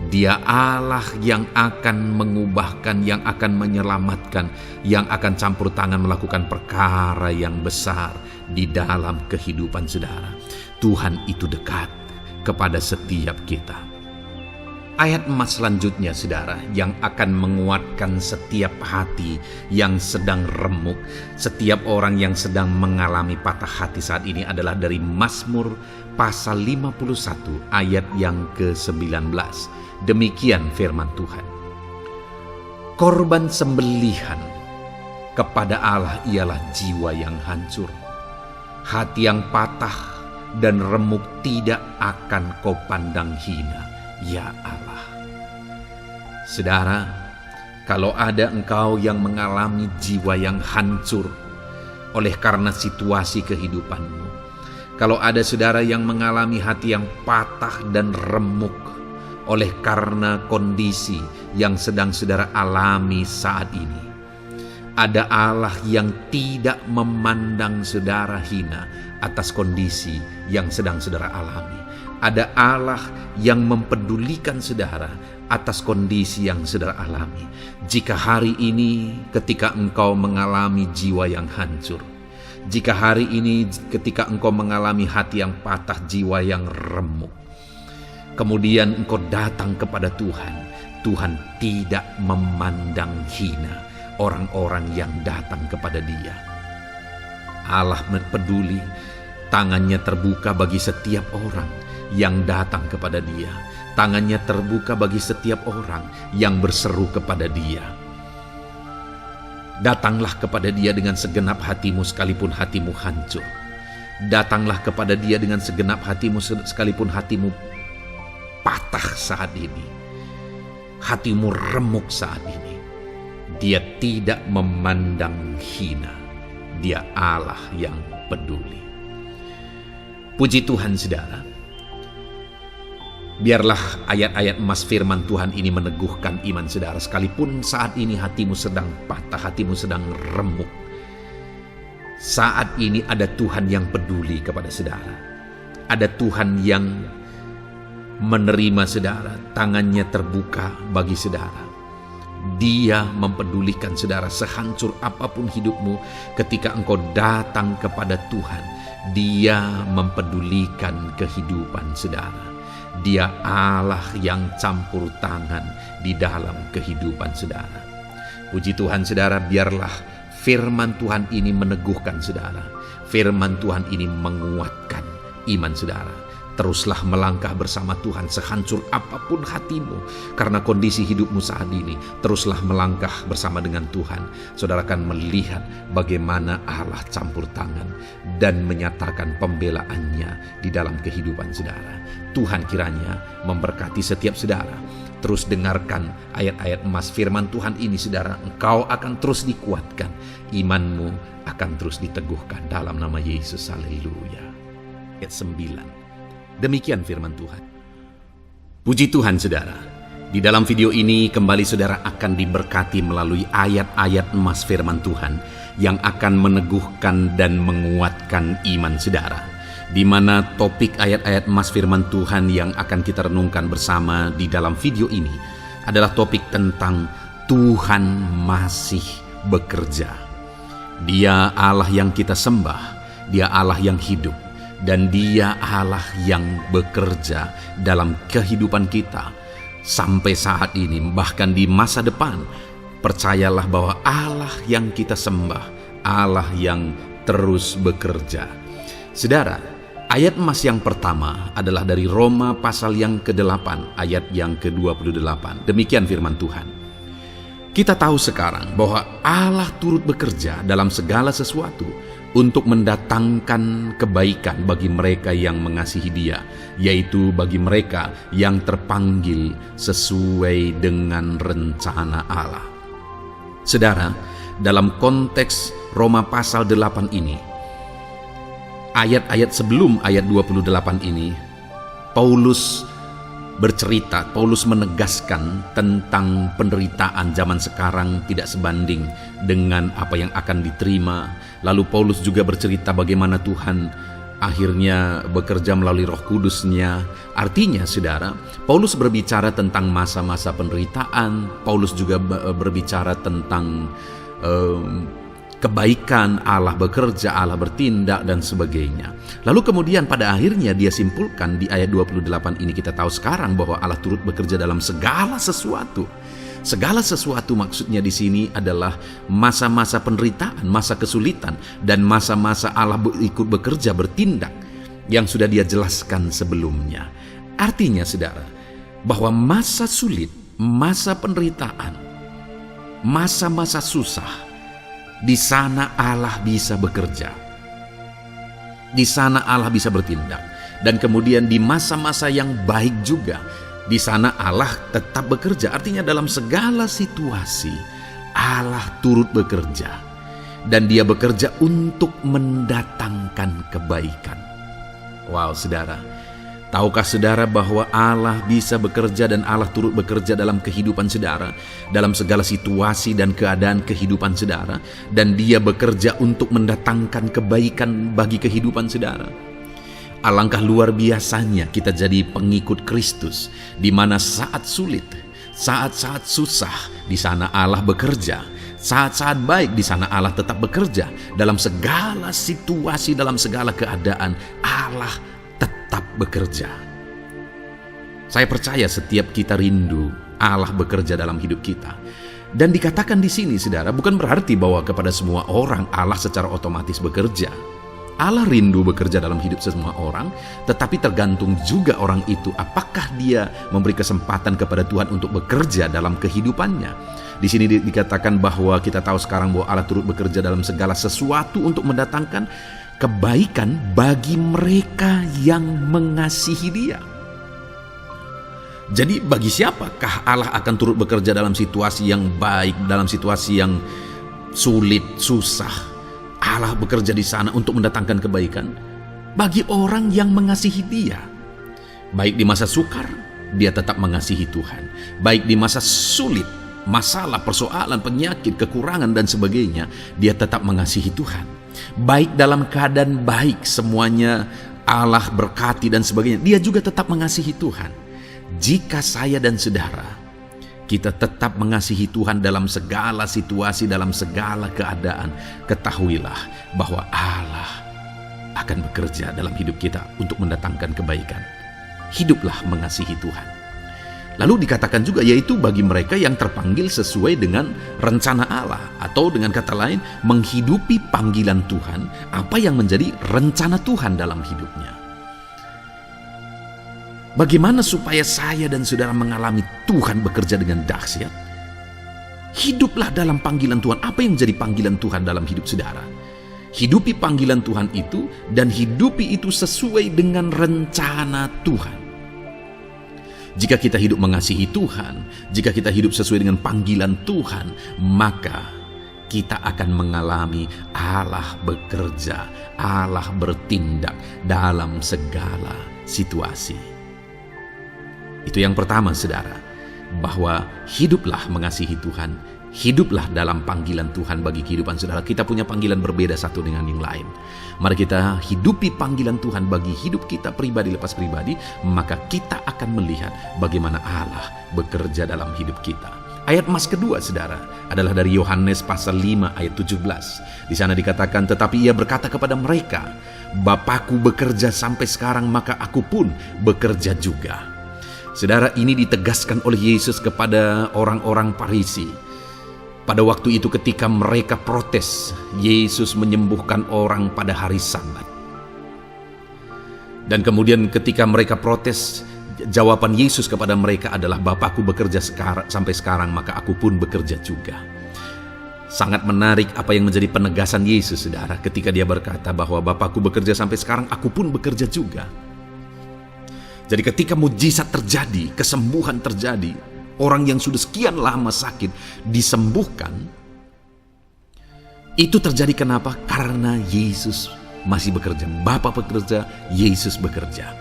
Dia Allah yang akan mengubahkan, yang akan menyelamatkan, yang akan campur tangan melakukan perkara yang besar di dalam kehidupan saudara. Tuhan itu dekat kepada setiap kita. Ayat emas selanjutnya saudara, yang akan menguatkan setiap hati yang sedang remuk, setiap orang yang sedang mengalami patah hati saat ini adalah dari Mazmur pasal 51 ayat yang ke-19. Demikian firman Tuhan. Korban sembelihan kepada Allah ialah jiwa yang hancur. Hati yang patah dan remuk tidak akan kau pandang hina, ya Allah. Saudara, kalau ada engkau yang mengalami jiwa yang hancur oleh karena situasi kehidupanmu, kalau ada saudara yang mengalami hati yang patah dan remuk oleh karena kondisi yang sedang saudara alami saat ini, ada Allah yang tidak memandang saudara hina atas kondisi yang sedang saudara alami. Ada Allah yang mempedulikan saudara atas kondisi yang saudara alami. Jika hari ini ketika engkau mengalami jiwa yang hancur, jika hari ini ketika engkau mengalami hati yang patah, jiwa yang remuk, kemudian engkau datang kepada Tuhan, Tuhan tidak memandang hina orang-orang yang datang kepada Dia. Allah peduli, tangannya terbuka bagi setiap orang yang datang kepada Dia. Tangannya terbuka bagi setiap orang yang berseru kepada Dia. Datanglah kepada Dia dengan segenap hatimu sekalipun hatimu hancur. Datanglah kepada Dia dengan segenap hatimu sekalipun hatimu patah saat ini. Hatimu remuk saat ini. Dia tidak memandang hina. Dia Allah yang peduli. Puji Tuhan saudara. Biarlah ayat-ayat emas firman Tuhan ini meneguhkan iman saudara. Sekalipun saat ini hatimu sedang patah, hatimu sedang remuk. Saat ini ada Tuhan yang peduli kepada saudara. Ada Tuhan yang menerima saudara, tangannya terbuka bagi saudara. Dia mempedulikan saudara sehancur apapun hidupmu. Ketika engkau datang kepada Tuhan, Dia mempedulikan kehidupan saudara. Dia Allah yang campur tangan di dalam kehidupan saudara. Puji Tuhan saudara, biarlah firman Tuhan ini meneguhkan saudara. Firman Tuhan ini menguatkan iman saudara. Teruslah melangkah bersama Tuhan sehancur apapun hatimu karena kondisi hidupmu saat ini. Teruslah melangkah bersama dengan Tuhan. Saudara akan melihat bagaimana Allah campur tangan dan menyatakan pembelaannya di dalam kehidupan saudara. Tuhan kiranya memberkati setiap saudara. Terus dengarkan ayat-ayat emas firman Tuhan ini saudara. Engkau akan terus dikuatkan. Imanmu akan terus diteguhkan dalam nama Yesus. Haleluya. Ayat 9. Demikian firman Tuhan. Puji Tuhan saudara. Di dalam video ini kembali saudara akan diberkati melalui ayat-ayat emas firman Tuhan yang akan meneguhkan dan menguatkan iman saudara. Di mana topik ayat-ayat emas firman Tuhan yang akan kita renungkan bersama di dalam video ini adalah topik tentang Tuhan masih bekerja. Dia Allah yang kita sembah, Dia Allah yang hidup, dan Dia Allah yang bekerja dalam kehidupan kita sampai saat ini, bahkan di masa depan. Percayalah bahwa Allah yang kita sembah, Allah yang terus bekerja. Saudara, ayat emas yang pertama adalah dari Roma pasal yang ke-8 ayat yang ke-28. Demikian firman Tuhan. Kita tahu sekarang bahwa Allah turut bekerja dalam segala sesuatu untuk mendatangkan kebaikan bagi mereka yang mengasihi Dia, yaitu bagi mereka yang terpanggil sesuai dengan rencana Allah. Saudara, dalam konteks Roma pasal 8 ini, ayat-ayat sebelum ayat 28 ini, Paulus bercerita, Paulus menegaskan tentang penderitaan zaman sekarang tidak sebanding dengan apa yang akan diterima. Lalu Paulus juga bercerita bagaimana Tuhan akhirnya bekerja melalui Roh Kudus-Nya. Artinya, saudara, Paulus berbicara tentang masa-masa penderitaan. Paulus juga berbicara tentang kebaikan, Allah bekerja, Allah bertindak, dan sebagainya. Lalu kemudian pada akhirnya dia simpulkan di ayat 28 ini, kita tahu sekarang bahwa Allah turut bekerja dalam segala sesuatu. Segala sesuatu maksudnya di sini adalah masa-masa penderitaan, masa kesulitan, dan masa-masa Allah ikut bekerja, bertindak, yang sudah dia jelaskan sebelumnya. Artinya, saudara, bahwa masa sulit, masa penderitaan, masa-masa susah, di sana Allah bisa bekerja. Di sana Allah bisa bertindak. Dan kemudian di masa-masa yang baik juga, di sana Allah tetap bekerja. Artinya dalam segala situasi Allah turut bekerja. Dan dia bekerja untuk mendatangkan kebaikan. Wow, saudara. Tahukah saudara bahwa Allah bisa bekerja dan Allah turut bekerja dalam kehidupan saudara, dalam segala situasi dan keadaan kehidupan saudara, dan dia bekerja untuk mendatangkan kebaikan bagi kehidupan saudara. Alangkah luar biasanya kita jadi pengikut Kristus, di mana saat sulit, saat-saat susah, di sana Allah bekerja. Saat-saat baik, di sana Allah tetap bekerja. Dalam segala situasi, dalam segala keadaan, Allah tetap bekerja. Saya percaya setiap kita rindu Allah bekerja dalam hidup kita. Dan dikatakan di sini, saudara, bukan berarti bahwa kepada semua orang Allah secara otomatis bekerja. Allah rindu bekerja dalam hidup semua orang, tetapi tergantung juga orang itu apakah dia memberi kesempatan kepada Tuhan untuk bekerja dalam kehidupannya. Di sini dikatakan bahwa kita tahu sekarang bahwa Allah turut bekerja dalam segala sesuatu untuk mendatangkan kebaikan bagi mereka yang mengasihi Dia. Jadi bagi siapakah Allah akan turut bekerja dalam situasi yang baik, dalam situasi yang sulit, susah? Allah bekerja di sana untuk mendatangkan kebaikan bagi orang yang mengasihi Dia. Baik di masa sukar, dia tetap mengasihi Tuhan. Baik di masa sulit, masalah, persoalan, penyakit, kekurangan, dan sebagainya, dia tetap mengasihi Tuhan. Baik dalam keadaan baik, semuanya Allah berkati dan sebagainya, dia juga tetap mengasihi Tuhan. Jika saya dan saudara, kita tetap mengasihi Tuhan dalam segala situasi, dalam segala keadaan, ketahuilah bahwa Allah akan bekerja dalam hidup kita untuk mendatangkan kebaikan. Hiduplah mengasihi Tuhan. Lalu dikatakan juga, yaitu bagi mereka yang terpanggil sesuai dengan rencana Allah, atau dengan kata lain, menghidupi panggilan Tuhan, apa yang menjadi rencana Tuhan dalam hidupnya. Bagaimana supaya saya dan saudara mengalami Tuhan bekerja dengan dahsyat? Hiduplah dalam panggilan Tuhan. Apa yang menjadi panggilan Tuhan dalam hidup saudara? Hidupi panggilan Tuhan itu, dan hidupi itu sesuai dengan rencana Tuhan. Jika kita hidup mengasihi Tuhan, jika kita hidup sesuai dengan panggilan Tuhan, maka kita akan mengalami Allah bekerja, Allah bertindak dalam segala situasi. Itu yang pertama, saudara, bahwa hiduplah mengasihi Tuhan, hiduplah dalam panggilan Tuhan bagi kehidupan saudara. Kita punya panggilan berbeda satu dengan yang lain. Mari kita hidupi panggilan Tuhan bagi hidup kita pribadi lepas pribadi, maka kita akan melihat bagaimana Allah bekerja dalam hidup kita. Ayat emas kedua, saudara, adalah dari Yohanes pasal 5 ayat 17. Di sana dikatakan, tetapi ia berkata kepada mereka, Bapakku bekerja sampai sekarang, maka aku pun bekerja juga. Saudara, ini ditegaskan oleh Yesus kepada orang-orang Farisi. Pada waktu itu ketika mereka protes, Yesus menyembuhkan orang pada hari Sabat. Dan kemudian ketika mereka protes, jawaban Yesus kepada mereka adalah, Bapakku bekerja sampai sekarang, maka aku pun bekerja juga. Sangat menarik apa yang menjadi penegasan Yesus, saudara, ketika dia berkata bahwa Bapakku bekerja sampai sekarang, aku pun bekerja juga. Jadi ketika mujizat terjadi, kesembuhan terjadi, orang yang sudah sekian lama sakit disembuhkan, itu terjadi kenapa? Karena Yesus masih bekerja. Bapa bekerja, Yesus bekerja.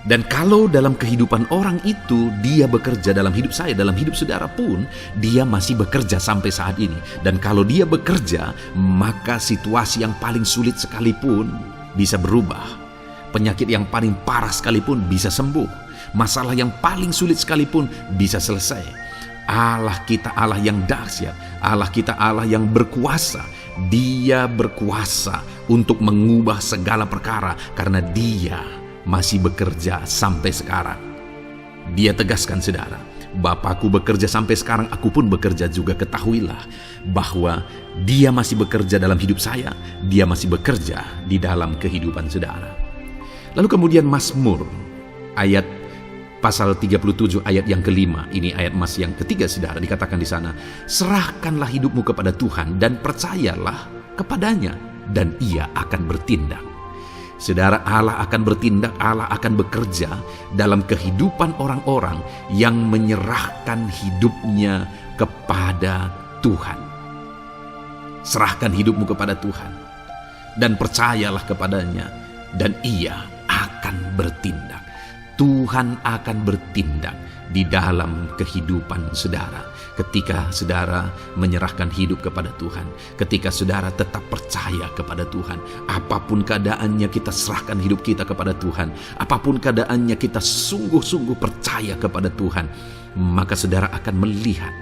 Dan kalau dalam kehidupan orang itu dia bekerja, dalam hidup saya, dalam hidup saudara pun, dia masih bekerja sampai saat ini. Dan kalau dia bekerja, maka situasi yang paling sulit sekalipun bisa berubah. Penyakit yang paling parah sekalipun bisa sembuh. Masalah yang paling sulit sekalipun bisa selesai. Allah kita Allah yang dahsyat, Allah kita Allah yang berkuasa. Dia berkuasa untuk mengubah segala perkara karena Dia masih bekerja sampai sekarang. Dia tegaskan, saudara, Bapakku bekerja sampai sekarang, aku pun bekerja juga. Ketahuilah bahwa Dia masih bekerja dalam hidup saya, Dia masih bekerja di dalam kehidupan saudara. Lalu kemudian Mazmur ayat pasal 37 ayat yang kelima, ini ayat Mas yang ketiga, saudara, dikatakan di sana, serahkanlah hidupmu kepada Tuhan dan percayalah kepadanya dan Ia akan bertindak. Saudara, Allah akan bertindak, Allah akan bekerja dalam kehidupan orang-orang yang menyerahkan hidupnya kepada Tuhan. Serahkan hidupmu kepada Tuhan dan percayalah kepadanya dan Ia akan bertindak. Tuhan akan bertindak di dalam kehidupan saudara. Ketika saudara menyerahkan hidup kepada Tuhan, ketika saudara tetap percaya kepada Tuhan, apapun keadaannya kita serahkan hidup kita kepada Tuhan, apapun keadaannya kita sungguh-sungguh percaya kepada Tuhan, maka saudara akan melihat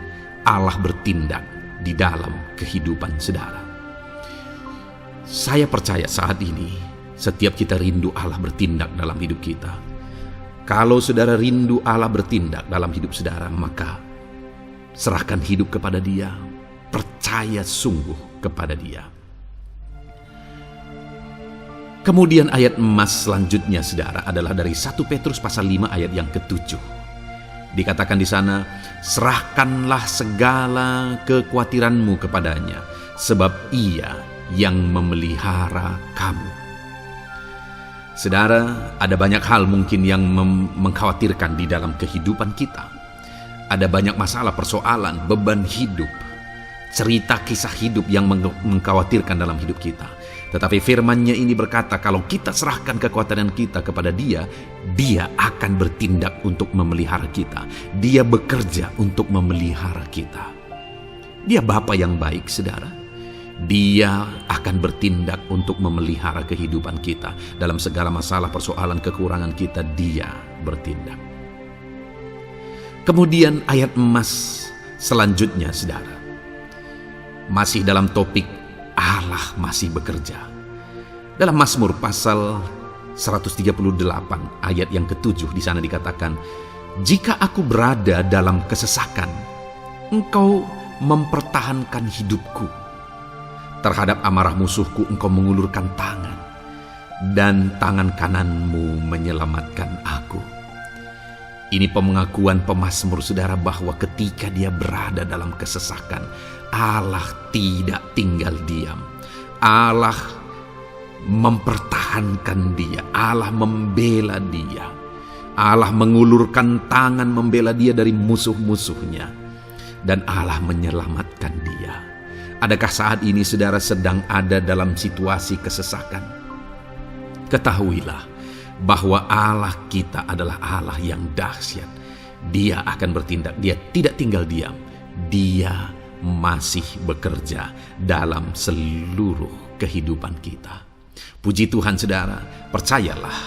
Allah bertindak di dalam kehidupan saudara. Saya percaya saat ini setiap kita rindu Allah bertindak dalam hidup kita. Kalau saudara rindu Allah bertindak dalam hidup saudara, maka serahkan hidup kepada Dia, percaya sungguh kepada Dia. Kemudian ayat emas selanjutnya, saudara, adalah dari 1 Petrus pasal 5 ayat yang ke-7. Dikatakan di sana, serahkanlah segala kekhawatiranmu kepadanya, sebab Ia yang memelihara kamu. Saudara, ada banyak hal mungkin yang mengkhawatirkan di dalam kehidupan kita. Ada banyak masalah, persoalan, beban hidup, cerita kisah hidup yang mengkhawatirkan dalam hidup kita. Tetapi firman-Nya ini berkata, kalau kita serahkan kekhawatiran kita kepada Dia, Dia akan bertindak untuk memelihara kita. Dia bekerja untuk memelihara kita. Dia Bapa yang baik, saudara. Dia akan bertindak untuk memelihara kehidupan kita. Dalam segala masalah, persoalan, kekurangan kita, Dia bertindak. Kemudian ayat emas selanjutnya, saudara, masih dalam topik Allah masih bekerja. Dalam Mazmur pasal 138 ayat yang ke-7, di sana dikatakan, jika aku berada dalam kesesakan, Engkau mempertahankan hidupku. Terhadap amarah musuhku Engkau mengulurkan tangan, dan tangan kananmu menyelamatkan aku. Ini pengakuan pemazmur, saudara, bahwa ketika dia berada dalam kesesakan, Allah tidak tinggal diam. Allah mempertahankan dia, Allah membela dia, Allah mengulurkan tangan membela dia dari musuh-musuhnya, dan Allah menyelamatkan dia. Adakah saat ini saudara sedang ada dalam situasi kesesakan? Ketahuilah bahwa Allah kita adalah Allah yang dahsyat. Dia akan bertindak, Dia tidak tinggal diam. Dia masih bekerja dalam seluruh kehidupan kita. Puji Tuhan, saudara, percayalah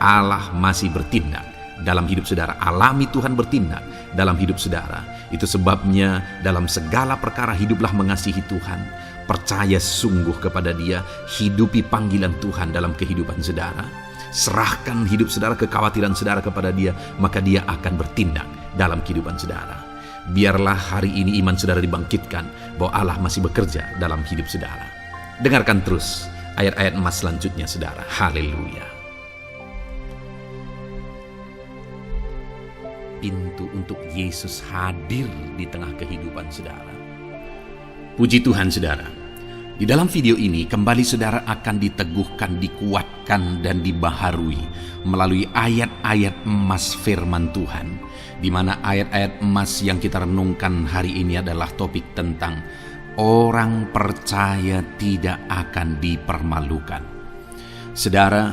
Allah masih bertindak dalam hidup saudara. Alami Tuhan bertindak dalam hidup saudara. Itu sebabnya dalam segala perkara hiduplah mengasihi Tuhan. Percaya sungguh kepada Dia. Hidupi panggilan Tuhan dalam kehidupan saudara. Serahkan hidup saudara, kekhawatiran saudara kepada Dia. Maka Dia akan bertindak dalam kehidupan saudara. Biarlah hari ini iman saudara dibangkitkan bahwa Allah masih bekerja dalam hidup saudara. Dengarkan terus ayat-ayat emas selanjutnya, saudara. Haleluya. Pintu untuk Yesus hadir di tengah kehidupan saudara. Puji Tuhan, saudara. Di dalam video ini kembali saudara akan diteguhkan, dikuatkan, dan dibaharui melalui ayat-ayat emas firman Tuhan, di mana ayat-ayat emas yang kita renungkan hari ini adalah topik tentang orang percaya tidak akan dipermalukan. Saudara,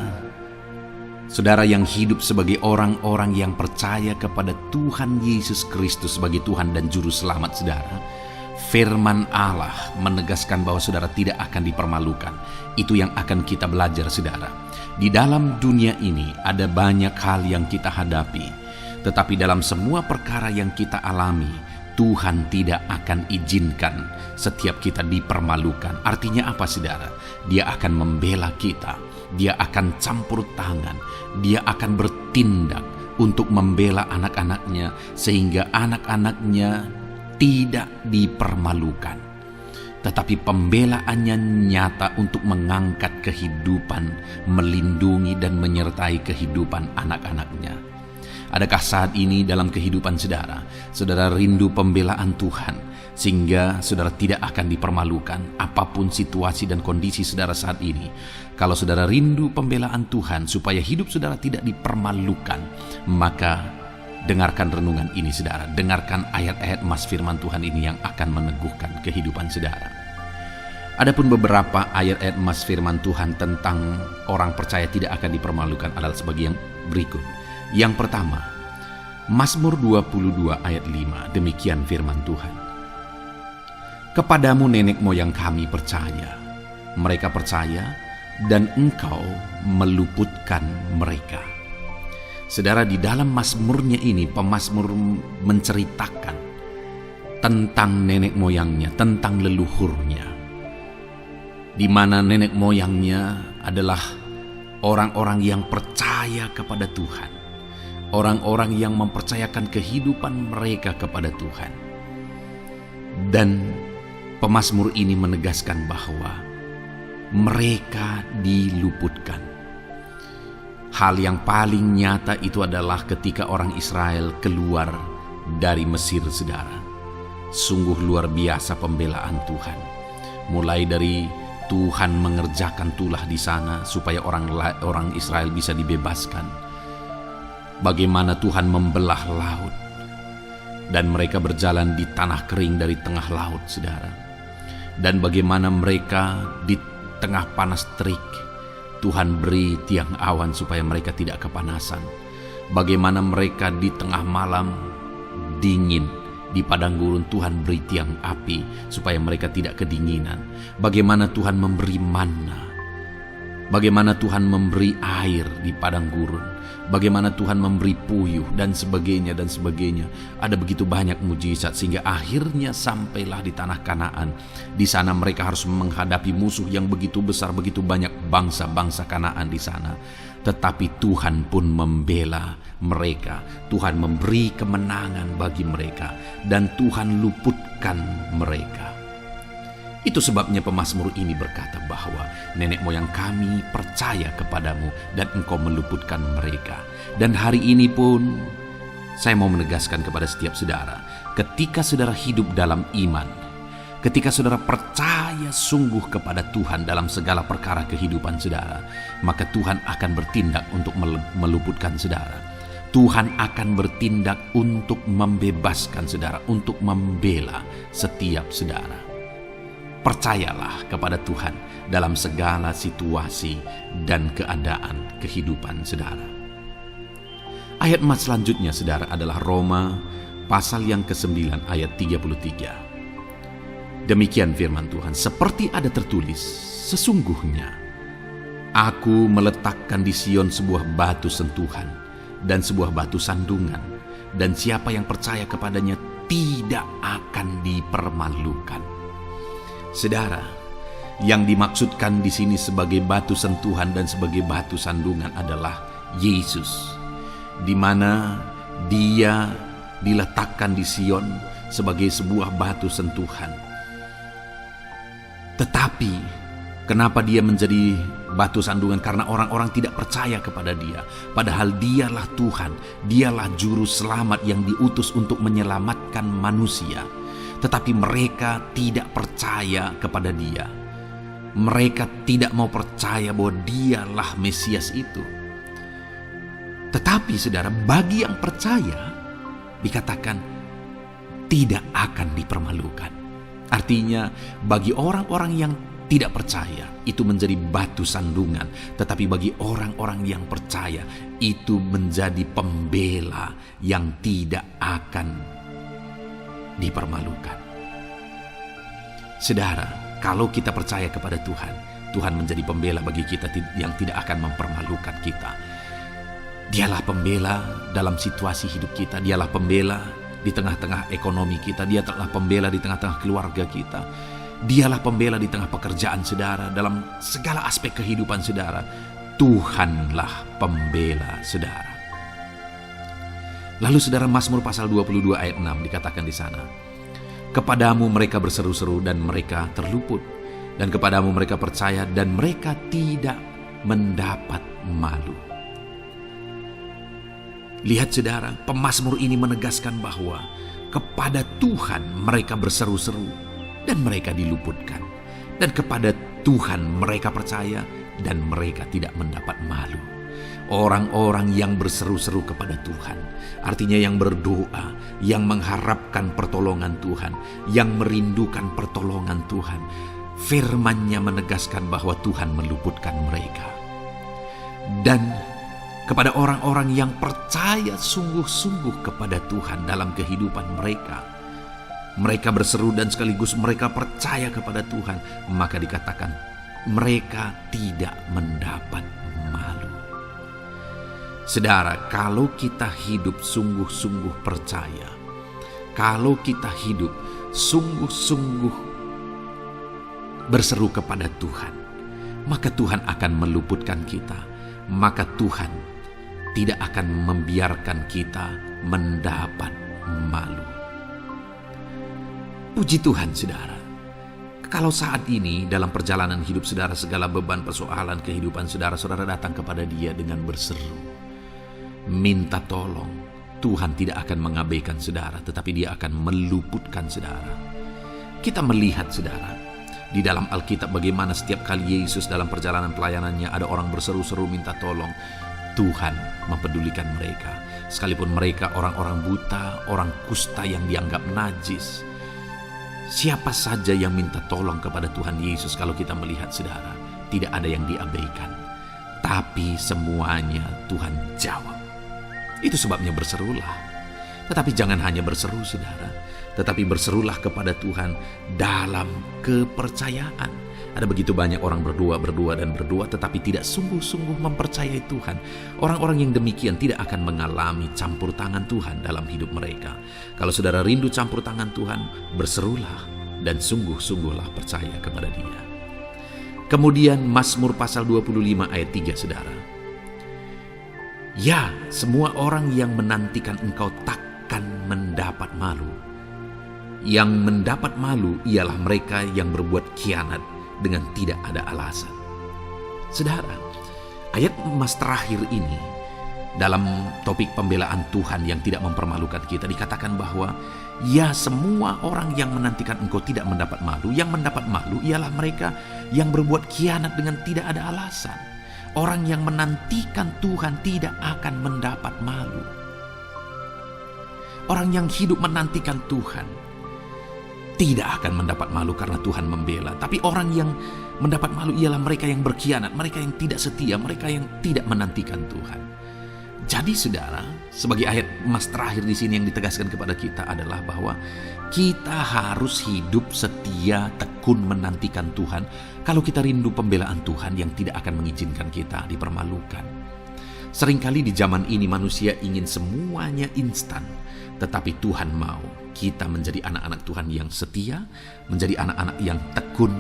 Saudara yang hidup sebagai orang-orang yang percaya kepada Tuhan Yesus Kristus sebagai Tuhan dan Juru Selamat saudara, firman Allah menegaskan bahwa saudara tidak akan dipermalukan. Itu yang akan kita belajar saudara. Di dalam dunia ini ada banyak hal yang kita hadapi, tetapi dalam semua perkara yang kita alami, Tuhan tidak akan izinkan setiap kita dipermalukan. Artinya apa saudara? Dia akan membela kita, dia akan campur tangan, dia akan bertindak untuk membela anak-anaknya sehingga anak-anaknya tidak dipermalukan. Tetapi pembelaannya nyata untuk mengangkat kehidupan, melindungi dan menyertai kehidupan anak-anaknya. Adakah saat ini dalam kehidupan saudara, saudara rindu pembelaan Tuhan sehingga saudara tidak akan dipermalukan apapun situasi dan kondisi saudara saat ini? Kalau saudara rindu pembelaan Tuhan supaya hidup saudara tidak dipermalukan, maka dengarkan renungan ini saudara, dengarkan ayat-ayat emas firman Tuhan ini yang akan meneguhkan kehidupan saudara. Adapun beberapa ayat-ayat emas firman Tuhan tentang orang percaya tidak akan dipermalukan adalah sebagai yang berikut. Yang pertama, Mazmur 22 ayat 5, demikian firman Tuhan. Kepadamu nenek moyang kami percaya, mereka percaya dan engkau meluputkan mereka. Saudara, di dalam mazmurnya ini, pemazmur menceritakan tentang nenek moyangnya, tentang leluhurnya, di mana nenek moyangnya adalah orang-orang yang percaya kepada Tuhan, orang-orang yang mempercayakan kehidupan mereka kepada Tuhan. Dan pemazmur ini menegaskan bahwa mereka diluputkan. Hal yang paling nyata itu adalah ketika orang Israel keluar dari Mesir saudara. Sungguh luar biasa pembelaan Tuhan. Mulai dari Tuhan mengerjakan tulah di sana supaya orang Israel bisa dibebaskan. Bagaimana Tuhan membelah laut dan mereka berjalan di tanah kering dari tengah laut saudara. Dan bagaimana mereka di tengah panas terik Tuhan beri tiang awan supaya mereka tidak kepanasan. Bagaimana mereka di tengah malam dingin di padang gurun Tuhan beri tiang api supaya mereka tidak kedinginan. Bagaimana Tuhan memberi manna, bagaimana Tuhan memberi air di padang gurun, bagaimana Tuhan memberi puyuh dan sebagainya dan sebagainya. Ada begitu banyak mujizat sehingga akhirnya sampailah di tanah Kanaan. Di sana mereka harus menghadapi musuh yang begitu besar, begitu banyak bangsa-bangsa Kanaan di sana. Tetapi Tuhan pun membela mereka. Tuhan memberi kemenangan bagi mereka dan Tuhan luputkan mereka. Itu sebabnya pemazmur ini berkata bahwa nenek moyang kami percaya kepadamu dan engkau meluputkan mereka. Dan hari ini pun saya mau menegaskan kepada setiap saudara, ketika saudara hidup dalam iman, ketika saudara percaya sungguh kepada Tuhan dalam segala perkara kehidupan saudara, maka Tuhan akan bertindak untuk meluputkan saudara. Tuhan akan bertindak untuk membebaskan saudara, untuk membela setiap saudara. Percayalah kepada Tuhan dalam segala situasi dan keadaan kehidupan saudara. Ayat emas selanjutnya saudara adalah Roma pasal yang ke-9 ayat 33. Demikian firman Tuhan, seperti ada tertulis, sesungguhnya aku meletakkan di Sion sebuah batu sentuhan dan sebuah batu sandungan, dan siapa yang percaya kepadanya tidak akan dipermalukan. Saudara, yang dimaksudkan di sini sebagai batu sentuhan dan sebagai batu sandungan adalah Yesus, di mana Dia diletakkan di Sion sebagai sebuah batu sentuhan. Tetapi kenapa Dia menjadi batu sandungan? Karena orang-orang tidak percaya kepada Dia, padahal Dialah Tuhan, Dialah juru selamat yang diutus untuk menyelamatkan manusia. Tetapi mereka tidak percaya kepada Dia. Mereka tidak mau percaya bahwa Dialah Mesias itu. Tetapi saudara, bagi yang percaya dikatakan tidak akan dipermalukan. Artinya bagi orang-orang yang tidak percaya itu menjadi batu sandungan, tetapi bagi orang-orang yang percaya itu menjadi pembela yang tidak akan dipermalukan. Saudara, kalau kita percaya kepada Tuhan, Tuhan menjadi pembela bagi kita yang tidak akan mempermalukan kita. Dialah pembela dalam situasi hidup kita, dialah pembela di tengah-tengah ekonomi kita, dia telah pembela di tengah-tengah keluarga kita. Dialah pembela di tengah pekerjaan saudara, dalam segala aspek kehidupan saudara. Tuhanlah pembela saudara. Lalu saudara, Mazmur pasal 22 ayat 6 dikatakan di sana, kepadamu mereka berseru-seru dan mereka terluput, dan kepadamu mereka percaya dan mereka tidak mendapat malu. Lihat saudara, pemazmur ini menegaskan bahwa kepada Tuhan mereka berseru-seru dan mereka diluputkan. Dan kepada Tuhan mereka percaya dan mereka tidak mendapat malu. Orang-orang yang berseru-seru kepada Tuhan, artinya yang berdoa, yang mengharapkan pertolongan Tuhan, yang merindukan pertolongan Tuhan, firman-Nya menegaskan bahwa Tuhan meluputkan mereka. Dan kepada orang-orang yang percaya sungguh-sungguh kepada Tuhan dalam kehidupan mereka, mereka berseru dan sekaligus mereka percaya kepada Tuhan, maka dikatakan mereka tidak mendapat malu. Saudara, kalau kita hidup sungguh-sungguh percaya, kalau kita hidup sungguh-sungguh berseru kepada Tuhan, maka Tuhan akan meluputkan kita, maka Tuhan tidak akan membiarkan kita mendapat malu. Puji Tuhan saudara, kalau saat ini dalam perjalanan hidup saudara, segala beban persoalan kehidupan saudara, saudara datang kepada Dia dengan berseru, minta tolong, Tuhan tidak akan mengabaikan saudara, tetapi Dia akan meluputkan saudara. Kita melihat saudara, di dalam Alkitab bagaimana setiap kali Yesus dalam perjalanan pelayanannya ada orang berseru-seru minta tolong, Tuhan mempedulikan mereka. Sekalipun mereka orang-orang buta, orang kusta yang dianggap najis, siapa saja yang minta tolong kepada Tuhan Yesus, kalau kita melihat saudara, tidak ada yang diabaikan, tapi semuanya Tuhan jawab. Itu sebabnya berserulah. Tetapi jangan hanya berseru saudara, tetapi berserulah kepada Tuhan dalam kepercayaan. Ada begitu banyak orang berdoa, tetapi tidak sungguh-sungguh mempercayai Tuhan. Orang-orang yang demikian tidak akan mengalami campur tangan Tuhan dalam hidup mereka. Kalau saudara rindu campur tangan Tuhan, berserulah dan sungguh-sungguhlah percaya kepada Dia. Kemudian Mazmur pasal 25 ayat 3 saudara. Ya, semua orang yang menantikan Engkau takkan mendapat malu. Yang mendapat malu ialah mereka yang berbuat khianat dengan tidak ada alasan. Saudara, ayat emas terakhir ini dalam topik pembelaan Tuhan yang tidak mempermalukan kita, dikatakan bahwa ya, semua orang yang menantikan Engkau tidak mendapat malu. Yang mendapat malu ialah mereka yang berbuat khianat dengan tidak ada alasan. Orang yang menantikan Tuhan tidak akan mendapat malu. Orang yang hidup menantikan Tuhan tidak akan mendapat malu karena Tuhan membela. Tapi orang yang mendapat malu ialah mereka yang berkhianat, mereka yang tidak setia, mereka yang tidak menantikan Tuhan. Jadi saudara, sebagai ayat emas terakhir di sini yang ditegaskan kepada kita adalah bahwa kita harus hidup setia, tekun menantikan Tuhan. Kalau kita rindu pembelaan Tuhan yang tidak akan mengizinkan kita dipermalukan. Seringkali di zaman ini manusia ingin semuanya instan, tetapi Tuhan mau kita menjadi anak-anak Tuhan yang setia, menjadi anak-anak yang tekun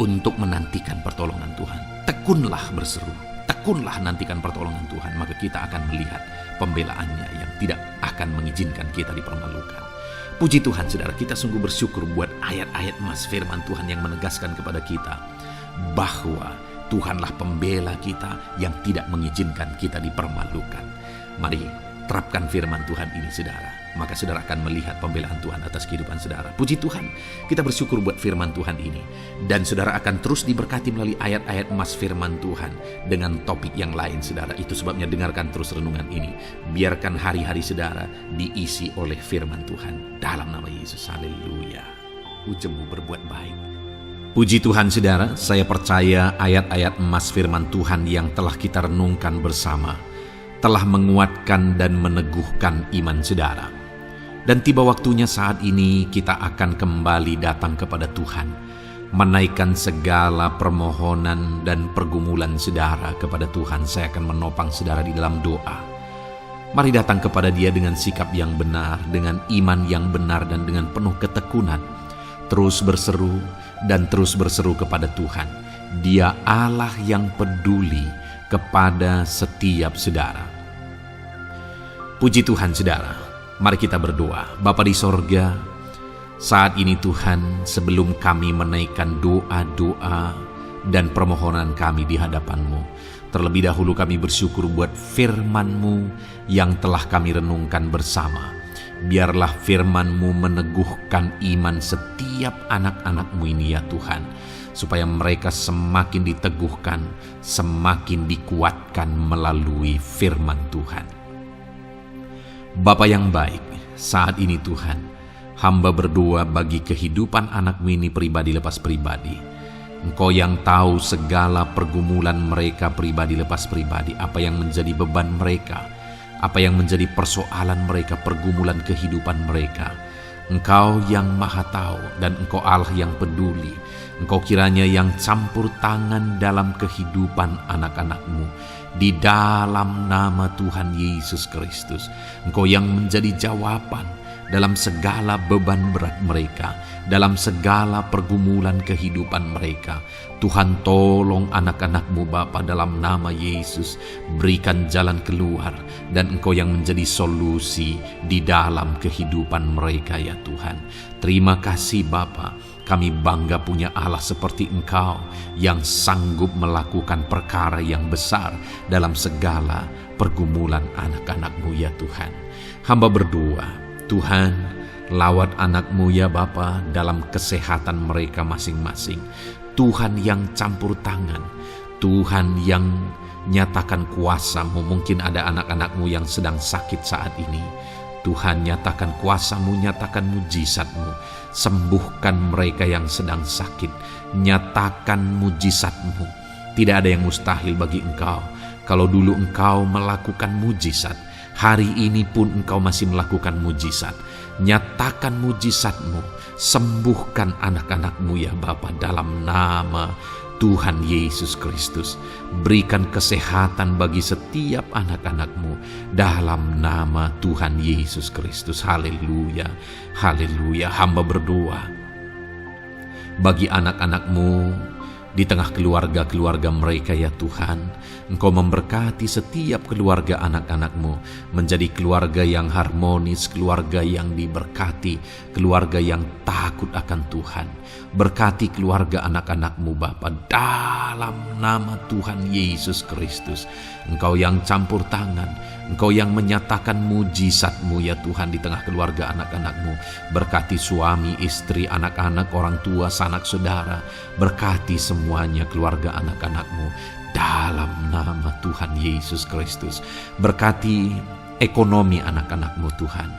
untuk menantikan pertolongan Tuhan. Tekunlah berseru, tekunlah nantikan pertolongan Tuhan, maka kita akan melihat pembelaannya yang tidak akan mengizinkan kita dipermalukan. Puji Tuhan saudara, kita sungguh bersyukur buat ayat-ayat emas firman Tuhan yang menegaskan kepada kita bahwa Tuhanlah pembela kita yang tidak mengizinkan kita dipermalukan. Mari terapkan firman Tuhan ini saudara, maka saudara akan melihat pembelaan Tuhan atas kehidupan saudara. Puji Tuhan, kita bersyukur buat firman Tuhan ini. Dan saudara akan terus diberkati melalui ayat-ayat emas firman Tuhan dengan topik yang lain saudara. Itu sebabnya dengarkan terus renungan ini. Biarkan hari-hari saudara diisi oleh firman Tuhan. Dalam nama Yesus, haleluya. Ujungmu berbuat baik. Puji Tuhan saudara, saya percaya ayat-ayat emas firman Tuhan yang telah kita renungkan bersama telah menguatkan dan meneguhkan iman saudara. Dan tiba waktunya saat ini kita akan kembali datang kepada Tuhan, menaikkan segala permohonan dan pergumulan saudara kepada Tuhan. Saya akan menopang saudara di dalam doa. Mari datang kepada Dia dengan sikap yang benar, dengan iman yang benar dan dengan penuh ketekunan. Terus berseru dan terus berseru kepada Tuhan. Dia Allah yang peduli kepada setiap saudara. Puji Tuhan saudara, mari kita berdoa. Bapa di sorga, saat ini Tuhan, sebelum kami menaikkan doa-doa dan permohonan kami di hadapan-Mu, terlebih dahulu kami bersyukur buat firman-Mu yang telah kami renungkan bersama. Biarlah firman-Mu meneguhkan iman setiap anak-anak-Mu ini ya Tuhan, supaya mereka semakin diteguhkan, semakin dikuatkan melalui firman Tuhan. Bapa yang baik, saat ini Tuhan, hamba berdoa bagi kehidupan anak-Mu ini pribadi lepas pribadi. Engkau yang tahu segala pergumulan mereka pribadi lepas pribadi, apa yang menjadi beban mereka, apa yang menjadi persoalan mereka, pergumulan kehidupan mereka. Engkau yang maha tahu dan Engkau Allah yang peduli. Engkau kiranya yang campur tangan dalam kehidupan anak-anak-Mu. Di dalam nama Tuhan Yesus Kristus, Engkau yang menjadi jawaban dalam segala beban berat mereka, dalam segala pergumulan kehidupan mereka. Tuhan, tolong anak-anak-Mu Bapa dalam nama Yesus, berikan jalan keluar, dan Engkau yang menjadi solusi di dalam kehidupan mereka ya Tuhan. Terima kasih Bapa, kami bangga punya Allah seperti Engkau yang sanggup melakukan perkara yang besar dalam segala pergumulan anak-anak-Mu ya Tuhan. Hamba berdoa, Tuhan, lawat anak-Mu ya Bapa dalam kesehatan mereka masing-masing. Tuhan yang campur tangan, Tuhan yang nyatakan kuasa-Mu. Mungkin ada anak-anak-Mu yang sedang sakit saat ini. Tuhan, nyatakan kuasa-Mu, nyatakan mujizat-Mu. Sembuhkan mereka yang sedang sakit. Nyatakan mujizat-Mu. Tidak ada yang mustahil bagi Engkau. Kalau dulu Engkau melakukan mujizat, hari ini pun Engkau masih melakukan mujizat. Nyatakan mujizat-Mu, sembuhkan anak-anak-Mu ya Bapa dalam nama Tuhan Yesus Kristus. Berikan kesehatan bagi setiap anak-anak-Mu dalam nama Tuhan Yesus Kristus. Haleluya, haleluya. Hamba berdoa bagi anak-anak-Mu di tengah keluarga-keluarga mereka ya Tuhan. Engkau memberkati setiap keluarga anak-anak-Mu menjadi keluarga yang harmonis, keluarga yang diberkati, keluarga yang takut akan Tuhan. Berkati keluarga anak-anak-Mu Bapa dalam nama Tuhan Yesus Kristus. Engkau yang campur tangan, Engkau yang menyatakan mujizat-Mu ya Tuhan di tengah keluarga anak-anak-Mu. Berkati suami, istri, anak-anak, orang tua, sanak saudara. Berkati semuanya keluarga anak-anak-Mu dalam nama Tuhan Yesus Kristus. Berkati ekonomi anak-anak-Mu Tuhan.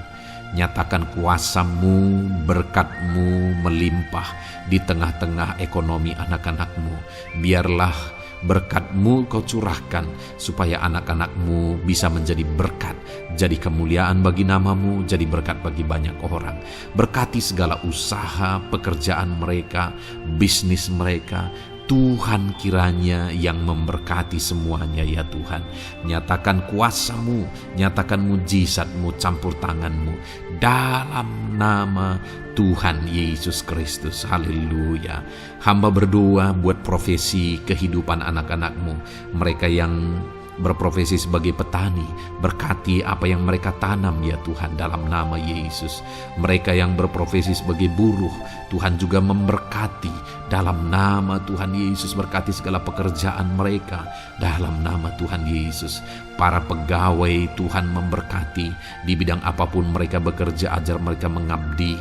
Nyatakan kuasa-Mu, berkat-Mu melimpah di tengah-tengah ekonomi anak-anak-Mu. Biarlah berkat-Mu Kau curahkan supaya anak-anak-Mu bisa menjadi berkat, jadi kemuliaan bagi nama-Mu, jadi berkat bagi banyak orang. Berkati segala usaha, pekerjaan mereka, bisnis mereka. Tuhan kiranya yang memberkati semuanya ya Tuhan. Nyatakan kuasa-Mu, nyatakan mujizat-Mu, campur tangan-Mu dalam nama Tuhan Yesus Kristus. Haleluya. Hamba berdoa buat profesi kehidupan anak-anak-Mu, mereka yang berprofesi sebagai petani. Berkati apa yang mereka tanam ya Tuhan dalam nama Yesus. Mereka yang berprofesi sebagai buruh, Tuhan juga memberkati dalam nama Tuhan Yesus. Berkati segala pekerjaan mereka dalam nama Tuhan Yesus. Para pegawai Tuhan memberkati di bidang apapun mereka bekerja, ajar mereka mengabdi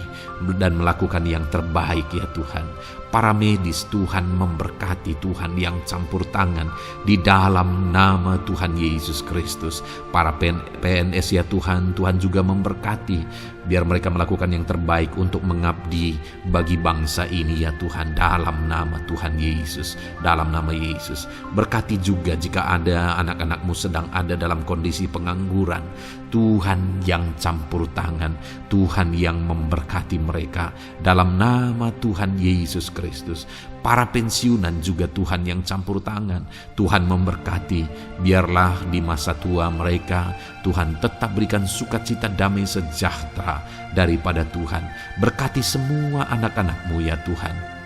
dan melakukan yang terbaik ya Tuhan. Para medis Tuhan memberkati, Tuhan yang campur tangan di dalam nama Tuhan Yesus Kristus. Para PNS ya Tuhan, Tuhan juga memberkati Biar mereka melakukan yang terbaik untuk mengabdi bagi bangsa ini ya Tuhan, dalam nama Tuhan Yesus, dalam nama Yesus. Berkati juga jika ada anak-anak-Mu sedang ada dalam kondisi pengangguran. Tuhan yang campur tangan, Tuhan yang memberkati mereka dalam nama Tuhan Yesus Kristus. Para pensiunan juga Tuhan yang campur tangan, Tuhan memberkati. Biarlah di masa tua mereka Tuhan tetap berikan sukacita, damai sejahtera daripada Tuhan. Berkati semua anak-anak-Mu ya Tuhan.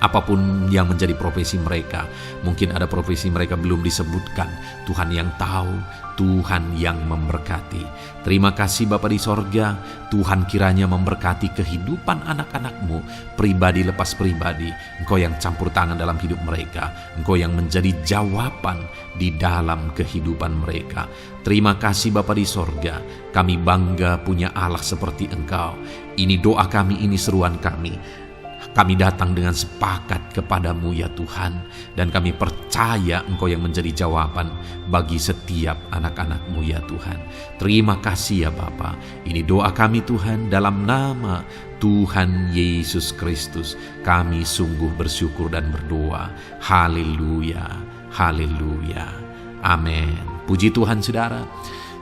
Apapun yang menjadi profesi mereka, mungkin ada profesi mereka belum disebutkan, Tuhan yang tahu, Tuhan yang memberkati. Terima kasih Bapa di sorga, Tuhan kiranya memberkati kehidupan anak-anak-Mu, pribadi lepas pribadi. Engkau yang campur tangan dalam hidup mereka, Engkau yang menjadi jawaban di dalam kehidupan mereka. Terima kasih Bapa di sorga, kami bangga punya Allah seperti Engkau. Ini doa kami, ini seruan kami. Kami datang dengan sepakat kepada-Mu ya Tuhan, dan kami percaya Engkau yang menjadi jawaban bagi setiap anak-anak-Mu ya Tuhan. Terima kasih ya Bapa. Ini doa kami Tuhan, dalam nama Tuhan Yesus Kristus. Kami sungguh bersyukur dan berdoa. Haleluya, haleluya, amin. Puji Tuhan saudara.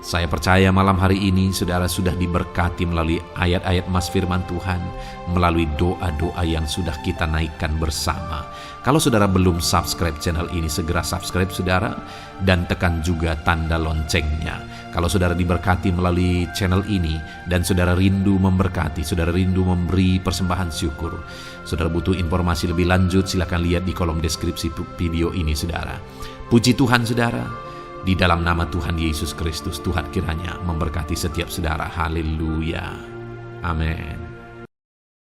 Saya percaya malam hari ini saudara sudah diberkati melalui ayat-ayat Mas Firman Tuhan, melalui doa-doa yang sudah kita naikkan bersama. Kalau saudara belum subscribe channel ini, segera subscribe saudara, dan tekan juga tanda loncengnya. Kalau saudara diberkati melalui channel ini, dan saudara rindu memberkati, saudara rindu memberi persembahan syukur, saudara butuh informasi lebih lanjut, silakan lihat di kolom deskripsi video ini saudara. Puji Tuhan saudara. Di dalam nama Tuhan Yesus Kristus, Tuhan kiranya memberkati setiap saudara. Haleluya. Amin.